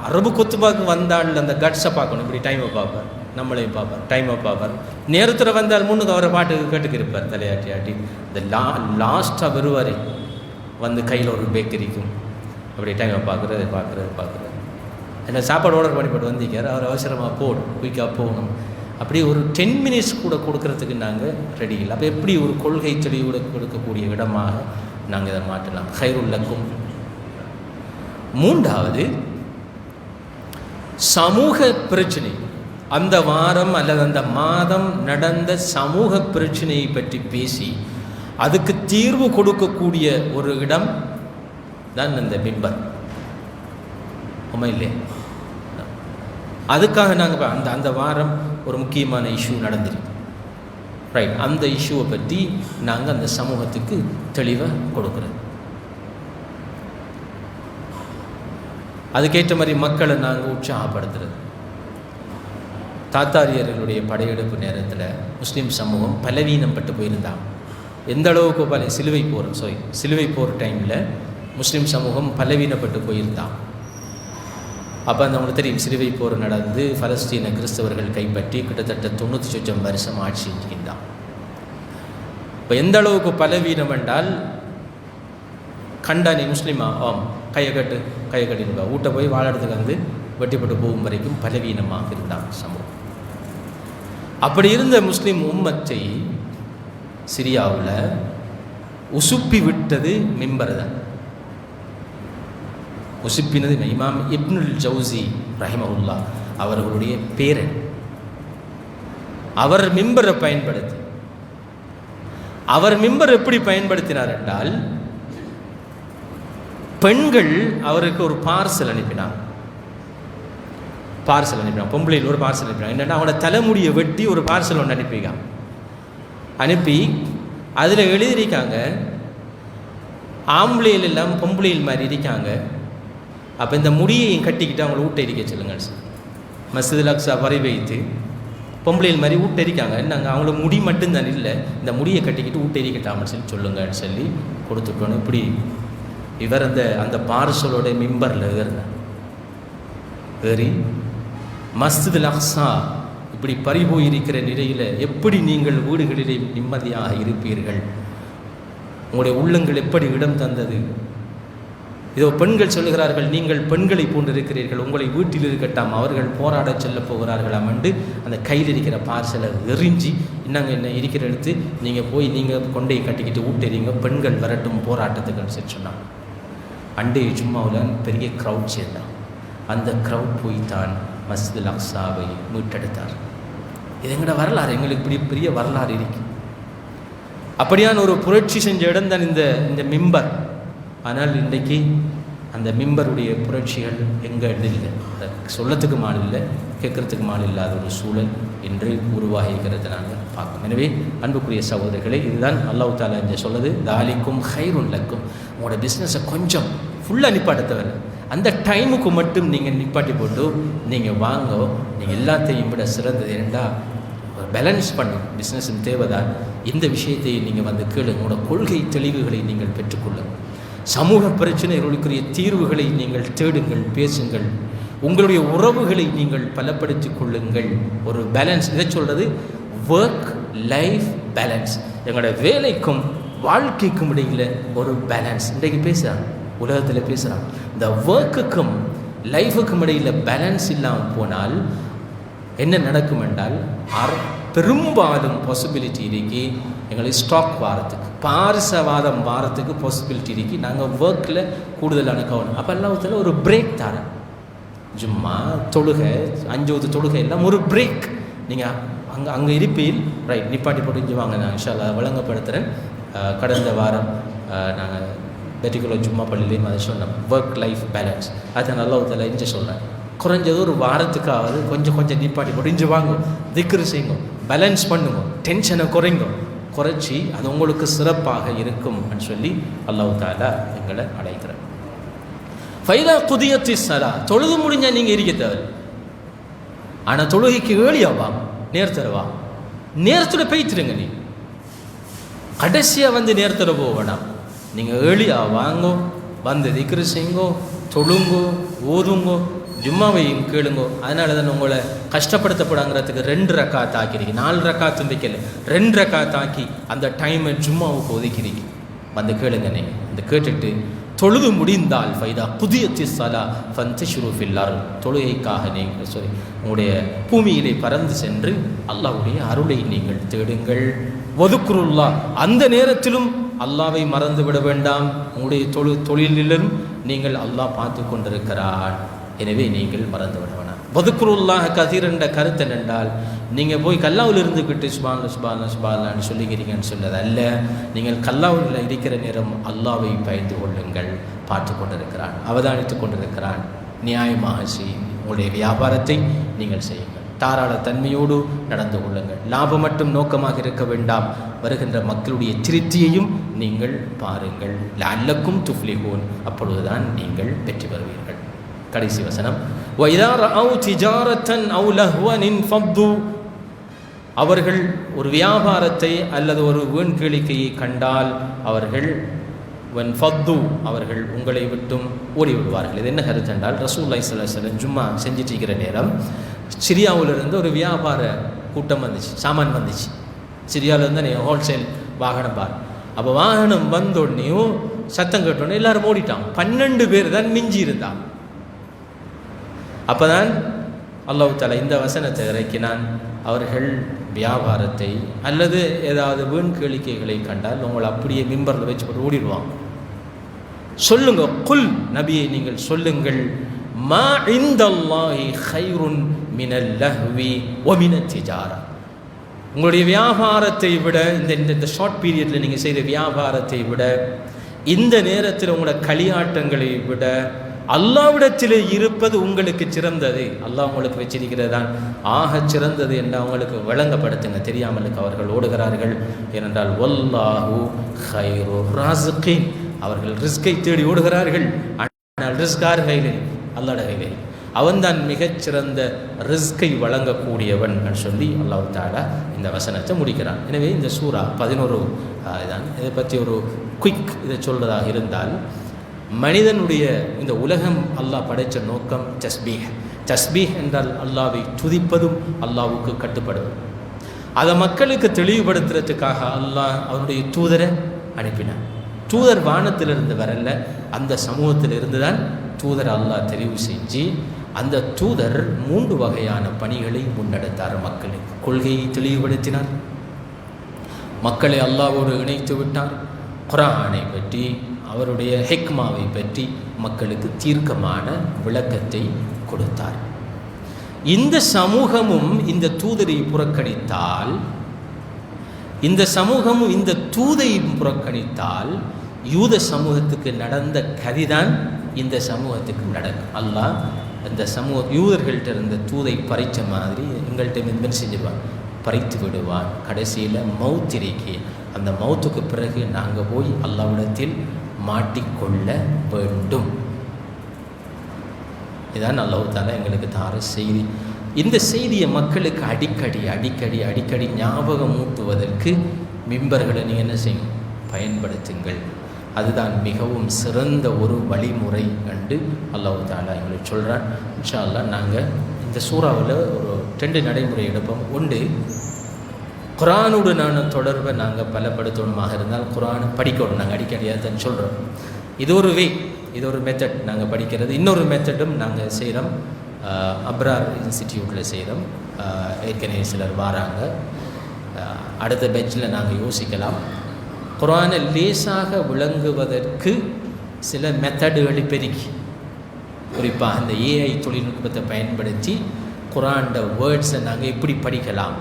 அரபு கொத்துபாக்கு வந்தாள் அந்த கட்ஸை பார்க்கணும். இப்படி டைமை பார்ப்பார், நம்மளையும் பார்ப்பார், டைமை பார்ப்பார். நேரத்தில் வந்தால் முன்னுக்கு அவரை பாட்டு கேட்டுக்கு இருப்பார் தலையாட்டி ஆட்டி. இந்த லாஸ்ட்டாக வருவார் வந்து கையில் ஒரு பேக்கரிக்கும் அப்படி டைமை பார்க்குறது என்ன சாப்பாடு ஆர்டர் பண்ணி போட்டு வந்திருக்கார். அவர் அவசரமாக போடும், குயிக்காக போகணும். அப்படி ஒரு 10 மினிட்ஸ் கூட கொடுக்கறதுக்கு நாங்கள் ரெடி இல்லை. அப்போ எப்படி ஒரு கொள்கை தெளிவு கொடுக்கக்கூடிய இடமாக நாங்கள் இதை மாற்றலாம்? ஹைருல் லக்கும். மூன்றாவது, சமூக பிரச்சனை. அந்த வாரம் அல்லது அந்த மாதம் நடந்த சமூக பிரச்சனையை பற்றி பேசி அதுக்கு தீர்வு கொடுக்கக்கூடிய ஒரு இடம் தான் இந்த மிம்பர். இல்லையா? அதுக்காக நாங்கள் அந்த வாரம் ஒரு முக்கியமான இஷ்யூ நடந்திருக்கு, ரைட்? அந்த இஷ்யூவை பற்றி நாங்கள் அந்த சமூகத்துக்கு தெளிவாக கொடுக்குறது. அதுக்கேற்ற மாதிரி மக்களை நாங்கள் உற்சாகப்படுத்துறது. தாத்தாரியர்களுடைய படையெடுப்பு நேரத்தில் முஸ்லீம் சமூகம் பலவீனம் பட்டு போயிருந்தாங்க. எந்த அளவுக்கு சிலுவை போர் டைமில் முஸ்லீம் சமூகம் பலவீனப்பட்டு போயிருந்தான். அப்போ நம்மளுக்கு தெரியும், சிலுவை போர் நடந்து பலஸ்தீன கிறிஸ்தவர்கள் கைப்பற்றி கிட்டத்தட்ட 90 வருஷம் ஆட்சி செஞ்சுக்கின்றான். இப்போ எந்த அளவுக்கு பலவீனம் என்றால், கண்டா நீ முஸ்லீமா, கையை கட்டிருப்பா, வீட்டை போய் வாழறதுக்கு வந்து வெட்டிப்பட்டு போகும் வரைக்கும் பலவீனமாக இருந்தான் சமூகம். அப்படி இருந்த முஸ்லீம் உம்மத்தை சிரியாவில் உசுப்பி விட்டது மிம்பர் தான். உசுப்பினது இமாம் இப்னுல் ஜவுசி ரஹிமஹுல்லா அவர்களுடைய பேரன். அவர் மிம்பரை பயன்படுத்தி, அவர் மிம்பர் எப்படி பயன்படுத்தினார் என்றால், பெண்கள் அவருக்கு ஒரு பார்சல் அனுப்பினார். பொம்பளையில் ஒரு பார்சல் அனுப்பினாங்க. என்னென்னா, அவனோட தலைமுடியை வெட்டி ஒரு பார்சல் ஒன்று அனுப்பி அதில் எழுதியிருக்காங்க, ஆம்பளையில் எல்லாம் பொம்பளையில் மாதிரி இருக்காங்க, அப்போ இந்த முடியையும் கட்டிக்கிட்டு அவங்கள ஊட்டரிக்க சொல்லுங்கள். மஸ்ஜிதுல் அக்ஸா வரை வைத்து பொம்பளையில் மாதிரி ஊட்டரிக்காங்க. நாங்கள் அவங்கள முடி மட்டும்தான் இல்லை, இந்த முடியை கட்டிக்கிட்டு ஊட்டரிக்கட்டாமல் சொல்லுங்கன்னு சொல்லி கொடுத்துட்டோன்னு. இப்படி இவர் அந்த பார்சலோட மிம்பரில் ஏறி மஸ்ஜிதுல் அக்ஸா இப்படி பறிபோயிருக்கிற நிலையில் எப்படி நீங்கள் வீடுகளிலே நிம்மதியாக இருப்பீர்கள்? உங்களுடைய உள்ளங்கள் எப்படி இடம் தந்தது? இதோ பெண்கள் சொல்லுகிறார்கள், நீங்கள் பெண்களை போன்று இருக்கிறீர்கள், உங்களை வீட்டில் இருக்கட்டாம், அவர்கள் போராட செல்ல போகிறார்களாம் என்று அந்த கையில் இருக்கிற பார்சலை எறிஞ்சி, இன்னங்க என்ன இருக்கிற எடுத்து நீங்கள் போய் நீங்கள் கொண்டையை கட்டிக்கிட்டு ஊட்டறீங்க, பெண்கள் வரட்டும் போராட்டத்துக்குன்னு சொல்லி சொன்னாங்க. அண்டைய சும்மாவில் பெரிய க்ரௌட் சேர்ந்தான். அந்த க்ரௌட் போய்த்தான் மஸ்ஜிதுல் அக்ஸாவை மீட்டெடுத்தார். இது எங்களோட வரலாறு, எங்களுக்கு இப்படி பெரிய வரலாறு இருக்கு. அப்படியான ஒரு புரட்சி செஞ்ச இடம் தான் இந்த மிம்பர். ஆனால் இன்றைக்கு அந்த மிம்பருடைய புரட்சிகள் எங்கே இல்லை, அதை சொல்லத்துக்கு மால் இல்லை, கேட்குறதுக்கு மால் இல்லாத ஒரு சூழல் இன்று உருவாகிக்கிறது நாங்கள் பார்க்கணும். எனவே அன்புக்குரிய சகோதரர்களே, இதுதான் அல்லாஹ் தஆலா இங்கே சொல்லுது, தாலிக்கும் ஹைருன் லக்கும். உங்களோட பிஸ்னஸை கொஞ்சம் ஃபுல்லாக நிப்பாட்ட தேவை, அந்த டைமுக்கு மட்டும் நீங்கள் நிப்பாட்டி போட்டு நீங்கள் வாங்க. நீங்கள் எல்லாத்தையும் விட சிறந்தது ஏண்டா பேலன்ஸ் பண்ணும் பிஸ்னஸின் தேவைதான். இந்த விஷயத்தை நீங்கள் வந்து கேளுங்க. உங்களோட கொள்கை தெளிவுகளை நீங்கள் பெற்றுக்கொள்ளுங்கள். சமூக பிரச்சனைகளுக்குரிய தீர்வுகளை நீங்கள் தேடுங்கள், பேசுங்கள். உங்களுடைய உறவுகளை நீங்கள் பலப்படுத்திக் கொள்ளுங்கள். ஒரு பேலன்ஸ், இதை சொல்கிறது ஒர்க் லைஃப் பேலன்ஸ். எங்களோட வேலைக்கும் வாழ்க்கைக்கும் இடையில் ஒரு பேலன்ஸ். இன்றைக்கு பேசுகிறான், உலகத்தில் பேசுகிறான். இந்த ஒர்க்குக்கும் லைஃபுக்கும் இடையில் பேலன்ஸ் இல்லாமல் போனால் என்ன நடக்கும் என்றால், பெரும்பாலும் பாசிபிலிட்டி இருக்கு எங்களுக்கு ஸ்டாக் வாரத்துக்கு, பாரிசவாதம் வாரத்துக்கு பாசிபிலிட்டி இருக்கு. நாங்கள் ஒர்க்கில் கூடுதலான கவனம். அப்போ எல்லாத்துல ஒரு பிரேக் தரேன். ஜும்மா தொழுகை, 5வது தொழுகை எல்லாம் ஒரு பிரேக். நீங்கள் அங்கே இருப்பீல் ரைட் நிப்பாட்டி போட்டு இஞ்சி வாங்க. நான் இன்ஷா அல்லாஹ் வழங்கப்படுத்துகிறேன். கடந்த வாரம் நாங்கள் பெட்டிகுலர் ஜும்மா பள்ளியிலையும் அதை சொன்னோம், ஒர்க் லைஃப் பேலன்ஸ். அதை நல்லா ஒருத்தல இஞ்சி சொல்கிறேன். குறைஞ்சது ஒரு வாரத்துக்காவது கொஞ்சம் நிப்பாட்டி போட்டு இஞ்சி வாங்க, திக்ரு செய்யுங்க, பேலன்ஸ் பண்ணுங்க, டென்ஷனை குறைச்சி அது உங்களுக்கு சிறப்பாக இருக்கும் சொல்லி அல்லாஹ் தஆலா எங்களை அழைக்கிறார். ஃபைதா குதியத்தி ஸலா, தொழுது முடிஞ்சா நீங்கள் இருக்க தேவை. ஆனால் தொழுகைக்கு ஏழியாவா நேரத்தரவா நேரத்தில் பெய்த்துருங்க. நீ கடைசியாக வந்து நேரத்தில் போவேணாம். நீங்கள் ஏழியா வாங்கோ, வந்து திக்ரு செய்யுங்கோ, தொழுங்கோ, ஓதுங்கோ, ஜும்மாவையும் கேளுங்கோ. அதனால தான் உங்களை கஷ்டப்படுத்தப்படாங்கிறதுக்கு 2 ரக்காத் ஆக்கிறீங்க. 4 ரக்காத்து வைக்கல, 2 ரக்காத் ஆக்கி அந்த டைமை ஜும்மாவுக்கு ஒதுக்கிறீங்க. வந்து கேளுங்க. நீங்கள் அந்த கேட்டுட்டு தொழுது முடிந்தால் ஃபைதா குதியத்தி ஸலா ஃபன்தஷிரு ஃபில் அர்த், தொழுகைக்காக நீங்கள் உங்களுடைய பூமியிலே பறந்து சென்று அல்லாஹ்வுடைய அருளை நீங்கள் தேடுங்கள். வதுக்குருல்லா, அந்த நேரத்திலும் அல்லாவை மறந்து விட வேண்டாம். உங்களுடைய தொழிலிலும் நீங்கள் அல்லாஹ் பார்த்து கொண்டிருக்கிறான், எனவே நீங்கள் மறந்து விட வேண்டாம். வதுக்குருல்லாஹ் கதீர் என்ற கருத்து என்னென்றால், நீங்கள் போய் கல்லாவில் இருந்துக்கிட்டு சுபான்னு சொல்லிக்கிறீங்கன்னு சொன்னது அல்ல. நீங்கள் கல்லாவில் இருக்கிற நேரம் அல்லாவை பயந்து கொள்ளுங்கள். பார்த்து கொண்டிருக்கிறான், அவதானித்து கொண்டிருக்கிறான். நியாயமாக செய்யுங்கள். உங்களுடைய வியாபாரத்தை நீங்கள் செய்யுங்கள். தாராள தன்மையோடு நடந்து கொள்ளுங்கள். லாபம் மட்டும் நோக்கமாக இருக்க வேண்டாம். வருகின்ற மக்களுடைய திருப்தியையும் நீங்கள் பாருங்கள். லஅல்லக்கும் துஃப்லிஹூன், அப்பொழுதுதான் நீங்கள் வெற்றி பெறுவீர்கள். கடைசி வசனம், வஇதா ரஅவ் திஜாரத்தன் அவ் லஹ்வன் இன்ஃபது, அவர்கள் ஒரு வியாபாரத்தை அல்லது ஒரு வீண் கேளிக்கையை கண்டால் அவர்கள் வன்ஃபது, அவர்கள் உங்களை விட்டும் ஓடிவிடுவார்கள். இது என்ன கருத்து என்றால், ரசூலுல்லாஹி ஸல்லல்லாஹு அலைஹி வஸல்லம் ஜும்மா செஞ்சிட்டு இருக்கிற நேரம் சிரியாவிலிருந்து ஒரு வியாபார கூட்டம் வந்துச்சு, சாமான் வந்துச்சு. சிரியாவிலேருந்து நீ ஹோல்சேல் வாகனம் பார். அப்போ வாகனம் வந்தோடனையும் சத்தம் கேட்டோடனே எல்லாரும் ஓடிட்டான். 12 பேர் தான் மிஞ்சி இருந்தான். அப்போ தான் அல்லாஹ் தஆலா இந்த வசனத்தை இறக்கினான். அவர்கள் வியாபாரத்தை அல்லது ஏதாவது வீண் கேளிக்கைகளை கண்டால் உங்களை அப்படியே மிம்பரில் வச்சு போட்டு ஓடிடுவாங்க. சொல்லுங்க, குல் நபியை நீங்கள் சொல்லுங்கள், மா இந்தல்லாஹி கைருன் மினல் லஹ்வி வ மினத் திஜாரா, உங்களுடைய வியாபாரத்தை விட இந்த ஷார்ட் பீரியடில் நீங்கள் செய்கிற வியாபாரத்தை விட, இந்த நேரத்தில் உங்களோட களியாட்டங்களை விட அல்லாஹ்விடத்தில் இருப்பது உங்களுக்கு சிறந்தது. அல்லாஹ் உங்களுக்கு வச்சிருக்கிறது தான் ஆக சிறந்தது என்று அவங்களுக்கு வழங்கப்படுத்துங்க. தெரியாமலுக்கு அவர்கள் ஓடுகிறார்கள். ஏனென்றால் வல்லாஹு கைரு ராஸிகீன், அவர்கள் ரிஸ்கை தேடி ஓடுகிறார்கள். ஆனால் ரிஸ்கார் கையிலே, அல்லாஹ்வுடைய கையிலே. அவன்தான் மிகச்சிறந்த ரிஸ்கை வழங்கக்கூடியவன் சொல்லி அல்லாஹ் தஆலா இந்த வசனத்தை முடிக்கிறான். எனவே இந்த சூரா 11 தான். இதை பற்றி ஒரு குயிக் இதை சொல்வதாக இருந்தால், மனிதனுடைய இந்த உலகம் அல்லாஹ் படைத்த நோக்கம் தஸ்பீஹ். தஸ்பீஹ் என்றால் அல்லாஹ்வை துதிப்பதும் அல்லாஹ்வுக்கு கட்டுப்படுவதும். அதை மக்களுக்கு தெளிவுபடுத்துறதுக்காக அல்லாஹ் அவனுடைய தூதரை அனுப்பினான். தூதர் வானத்திலிருந்து வரல, அந்த சமூகத்தில் இருந்து தான் தூதர் அல்லாஹ் தெரிவு செஞ்சு அந்த தூதர் 3 வகையான பணிகளை முன்னெடுத்தார். மக்களுக்கு கொள்கையை தெளிவுபடுத்தினார், மக்களை அல்லாஹ்வோடு இணைத்து விட்டார், குர்ஆனை பற்றி அவருடைய ஹிக்மாவை பற்றி மக்களுக்கு தீர்க்கமான விளக்கத்தை கொடுத்தார். இந்த சமூகமும் இந்த தூதரை புறக்கணித்தால், இந்த சமூகமும் இந்த தூதை புறக்கணித்தால் யூத சமூகத்துக்கு நடந்த கதிதான் இந்த சமூகத்துக்கு நடக்கும். அல்லாஹ் அந்த யூதர்கள்ட்ட இருந்த தூதை பறித்த மாதிரி எங்கள்கிட்ட மென்பன் செஞ்சிருவான், பறித்து விடுவான். கடைசியில் மௌத்திரிக்கு, அந்த மௌத்துக்கு பிறகு நாங்கள் போய் அல்லாஹ்விடத்தில் மாட்டிக்கொள்ள வேண்டும். இதான் அல்லாஹ் தஆலா எங்களுக்கு தார செய்தி. இந்த செய்தியை மக்களுக்கு அடிக்கடி ஞாபகம் ஊட்டுவதற்கு மிம்பர்களை நீங்கள் என்ன செய்யும், பயன்படுத்துங்கள். அதுதான் மிகவும் சிறந்த ஒரு வழிமுறை என்று அல்லாஹ் தஆலா எங்களுக்கு சொல்கிறான். இன்ஷா அல்லாஹ் நாங்கள் இந்த சூறாவில் ஒரு 2 நடைமுறை எடுப்போம். ஒன்று, குர்ஆனுடனான தொடர்பை நாங்கள் பலப்படுத்தணுமாக இருந்தால் குர்ஆனை படிக்கணும். நாங்கள் அடிக்கடியாக தான் சொல்கிறோம். இது ஒரு வே, இது ஒரு மெத்தட் நாங்கள் படிக்கிறது. இன்னொரு மெத்தடும் நாங்கள் செய்கிறோம், அப்ரார் இன்ஸ்டிடியூட்டில் செய்கிறோம். ஏற்கனவே சிலர் வராங்க. அடுத்த பெஞ்சில் நாங்கள் யோசிக்கலாம். குர்ஆனை லேசாக விளங்குவதற்கு சில மெத்தடுகளை பெருக்கி, குறிப்பாக அந்த ஏஐ தொழில்நுட்பத்தை பயன்படுத்தி குர்ஆனோட வேர்ட்ஸை நாங்கள் எப்படி படிக்கலாம்,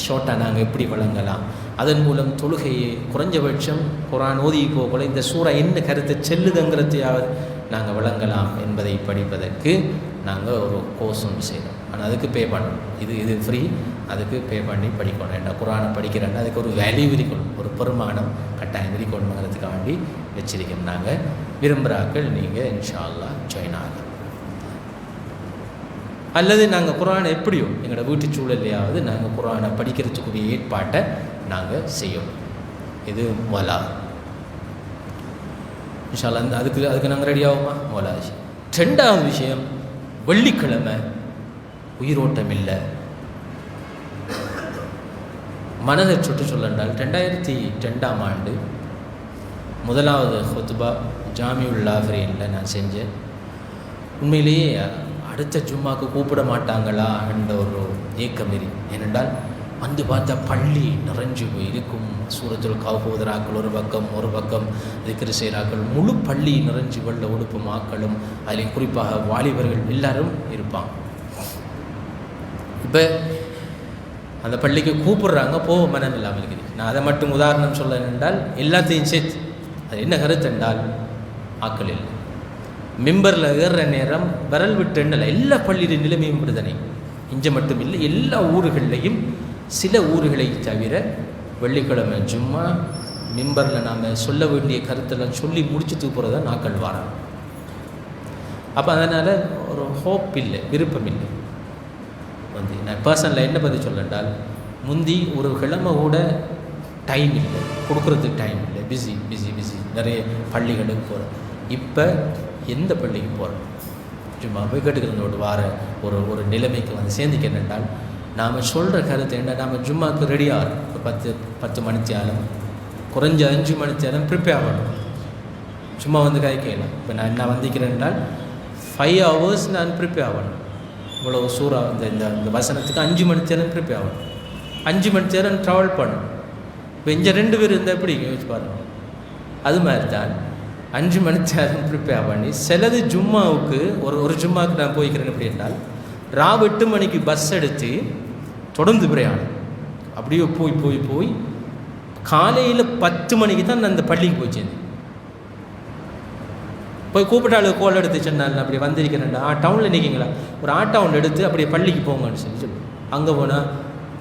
ஷார்ட்டாக நாங்கள் எப்படி வழங்கலாம், அதன் மூலம் தொழுகையை குறைஞ்சபட்சம் குர்ஆன் ஓதி போகல இந்த சூறா என்ன கருத்தை செல்லுதுங்கிறதையாவது நாங்கள் வழங்கலாம் என்பதை படிப்பதற்கு நாங்கள் ஒரு கோர்ஸும் செய்தோம். ஆனால் அதுக்கு பே பண்ணணும். இது ஃப்ரீ, அதுக்கு பே பண்ணி படிக்கணும். என்ன குர்ஆனை படிக்கிறேன்னா அதுக்கு ஒரு வேல்யூ இருக்கணும், ஒரு பெருமானம் கட்டாயம் இருக்கணுங்கிறதுக்காக வேண்டி வச்சிருக்கோம். நாங்கள் விரும்புகிறாக்கள் நீங்கள் இன்ஷா அல்லாஹ் ஜாயின் ஆகலாம். அல்லது நாங்கள் குர்ஆனை எப்படியோ எங்களோட வீட்டு சூழலையாவது நாங்கள் குர்ஆனை படிக்கிறதுக்குரிய ஏற்பாட்டை நாங்கள் செய்யணும். இது மொலா இன்ஷா அல்லாஹ். அதுக்கு நாங்கள் ரெடி ஆகுமா? மொலா விஷயம். ரெண்டாவது விஷயம், வெள்ளிக்கிழமை உயிரோட்டம் இல்லை. மனதை சுட்டு சொல்லண்டால் 2002ஆம் ஆண்டு முதலாவது ஹுத்பா ஜாமியுல் லாஃபரீனில் நான் செஞ்சேன். உண்மையிலேயே அடுத்த ஜும்மாவுக்கு கூப்பிட மாட்டாங்களா என்ற ஒரு ஏக்கம் இரு. ஏனென்றால் வந்து பார்த்தா பள்ளி நிறைஞ்சு போய் இருக்கும். சூரத்துல் கஹ்ஃப் ஓதுறாக்கள் ஒரு பக்கம் திக்ர் செய்கிறாக்கள், முழு பள்ளி நிறைஞ்சு வெள்ள உடுப்பு மாக்களும் அதில் குறிப்பாக வாலிபர்கள் எல்லாரும் இருப்பாங்க. இப்போ அந்த பள்ளிக்கு கூப்பிடுறாங்க, போக மனம் இல்லாமல் இருக்குது. நான் அதை மட்டும் உதாரணம் சொல்ல என்றால் எல்லாத்தையும் சேர்த்து அது என்ன கருத்து என்றால் ஆக்கள் இல்லை. மிம்பரில் ஏறுற நேரம் விரல் விட்டு எண்ணலை. எல்லா பள்ளியின் நிலைமையும் விடுதனை இங்கே மட்டும் இல்லை, எல்லா ஊர்கள்லையும். சில ஊர்களை தவிர வெள்ளிக்கிழமை ஜும்மா மிம்பரில் நாம் சொல்ல வேண்டிய கருத்தெல்லாம் சொல்லி முடிச்சுட்டு போகிறதா நாக்கள் வாரம். அப்போ அதனால் ஒரு ஹோப் இல்லை, விருப்பம் இல்லை. வந்து நான் பர்சனலில் என்ன பற்றி சொல்லண்டால், முந்தி ஒரு கிழமை கூட டைம் இல்லை, கொடுக்குறதுக்கு டைம் இல்லை, பிஸி பிஸி பிஸி நிறைய பள்ளிகளுக்கு போகிறோம். இப்போ எந்த பள்ளிக்கு போகிறோம், சும்மா போய் கேட்டுக்கிறதோடு வார ஒரு நிலைமைக்கு வந்து சேர்ந்துக்க என்னென்றால், நாம் சொல்கிற கருத்து என்ன, நாம் ஜும்மாவுக்கு ரெடியாக இருக்கும். 10 மணித்தியாலும் குறைஞ்ச 5 மணித்தியாலும் ப்ரிப்பேர் ஆகணும். சும்மா வந்து கேட்கலாம். இப்போ நான் என்ன வந்திக்கிறேன் என்றால் 5 hours நான் ப்ரிப்பேர் ஆகணும். இவ்வளோ சூறா இந்த வசனத்துக்கு 5 மணித்தியாலும் ப்ரிப்பேர் ஆகணும். 5 மணித்தியாலும் ட்ராவல் பண்ணணும். இப்போ இங்கே 2 பேர் இருந்தால் எப்படி யோசிச்சு பாருங்கள். அது மாதிரி தான் 5 மணித்தியாலும் ப்ரிப்பேர் பண்ணி சிலது ஜும்மாவுக்கு ஒரு ஜும்மாவுக்கு நான் போய்க்கிறேன். எப்படி என்றால் ராவு 8 மணிக்கு பஸ் எடுத்து தொடர்ந்து பிரயாணம் அப்படியே போய் காலையில் 10 மணிக்கு தான் நான் அந்த பள்ளிக்கு போய் சேர்ந்தேன். போய் கூப்பிட்டாள் கோல் எடுத்து சொன்னால் அப்படி வந்திருக்கிறேன்டா, டவுனில் நிற்கிங்களா, ஒரு ஆட்டோ ஒன்று எடுத்து அப்படியே பள்ளிக்கு போங்கன்னு சொல்லி அங்கே போனால்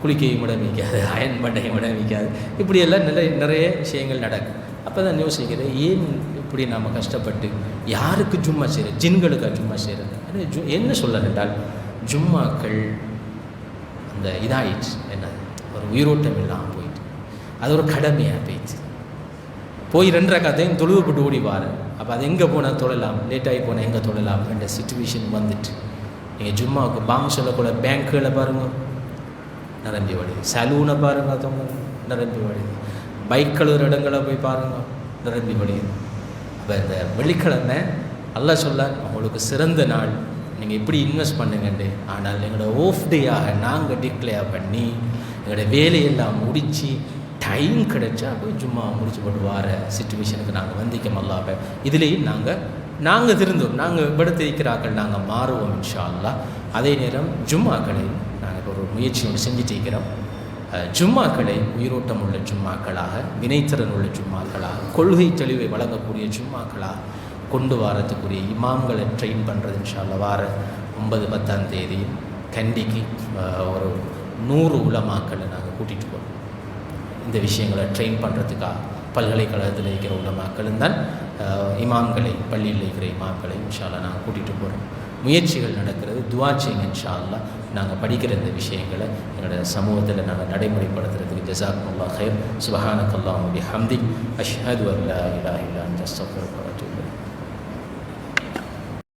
குளிக்கையும் விட வைக்காது, அயன் பண்ணையும் விட வைக்காது. இப்படியெல்லாம் நிறைய விஷயங்கள் நடக்கும். அப்போ தான் யோசிக்கிறேன், ஏன் இப்படி நாம் கஷ்டப்பட்டு யாருக்கு ஜும்மா செய்கிறது, ஜின்களுக்கா ஜும்மா செய்கிறது. என்ன சொல்ல என்றால் ஜும்மாக்கள் அந்த இதாயிடுச்சு, என்ன ஒரு உயிரோட்டம் இல்லாமல் போயிட்டு அது ஒரு கடமையாக போயிடுச்சு. போய் 2 ரக்காத்தையும் தொழுவுப்பட்டு ஓடி வாரு. அப்போ அது எங்கே போனால் தொழலாம், லேட்டாகி போனால் எங்கே தொழலாம் என்ற சிச்சுவேஷன் வந்துட்டு. நீங்கள் ஜும்மாவுக்கு பாங்க சொல்லக்கூட பேங்க்குகளை பாருங்கள் நிரம்பி வடிது, சலூனை பாருங்கள் அதவங்க நிரம்பி வடிது, பைக் கழுவுற இடங்களை போய் பாருங்கள் நிரம்பி வடிது. அப்போ இந்த வெள்ளிக்கிழமை அல்லாஹ் சொல்ல உங்களுக்கு சிறந்த நாள், நீங்கள் எப்படி இன்வெஸ்ட் பண்ணுங்கண்டு. ஆனால் எங்களோட ஆஃப் டேயாக நாங்கள் டிக்ளேர் பண்ணி எங்களோட வேலையெல்லாம் முடித்து டைம் கிடைச்சா போய் ஜும்மா முடிச்சு போட்டு வார சிச்சுவேஷனுக்கு நாங்கள் வந்திக்கோம். அல்லாஹ் இதுலேயும் நாங்கள் திருந்தோம், நாங்கள் படுத்திருக்கிறார்கள், நாங்கள் மாறுவோம் இன்ஷா அல்லாஹ். அதே நேரம் ஜும்மாக்களை நாங்கள் ஒரு முயற்சி ஒன்று செஞ்சுட்டு இருக்கிறோம். ஜும்மாக்களை உயிரோட்டம் உள்ள ஜும்மாக்களாக, வினைத்திறன் உள்ள ஜும்மாக்களாக, கொள்கை தெளிவை வழங்கக்கூடிய ஜும்மாக்களாக கொண்டு வரத்துக்குரிய இமாம்களை ட்ரெயின் பண்ணுறது இன்ஷா அல்லாஹ். வார 9, 10ஆம் தேதி கண்டிக்கு ஒரு 100 உலமாக்களை நாங்கள் கூட்டிகிட்டு போகிறோம். இந்த விஷயங்களை ட்ரெயின் பண்ணுறதுக்காக பல்கலைக்கழகத்தில் இருக்கிற உலமாக்களும் தான் இமாம்களை, பள்ளியில் இருக்கிற இமாம்களை இன்ஷா அல்லாஹ் நாங்கள் கூட்டிகிட்டு போகிறோம். முயற்சிகள் நடக்கிறது, துஆ செய்யுங்க இன்ஷா அல்லாஹ். நாங்கள் படிக்கிற இந்த விஷயங்களை எங்களோட சமூகத்தில் நாங்கள் நடைமுறைப்படுத்துறதுக்கு ஜஸாக்குமுல்லாஹ் ஹைர். சுப்ஹானக்கல்லாஹு வ பிஹம்திக் அஷ்ஹது அன் லா இலாஹா இல்லா அன்த அஸ்தக்ஃபிருக வ அத்தூபு இலைக்.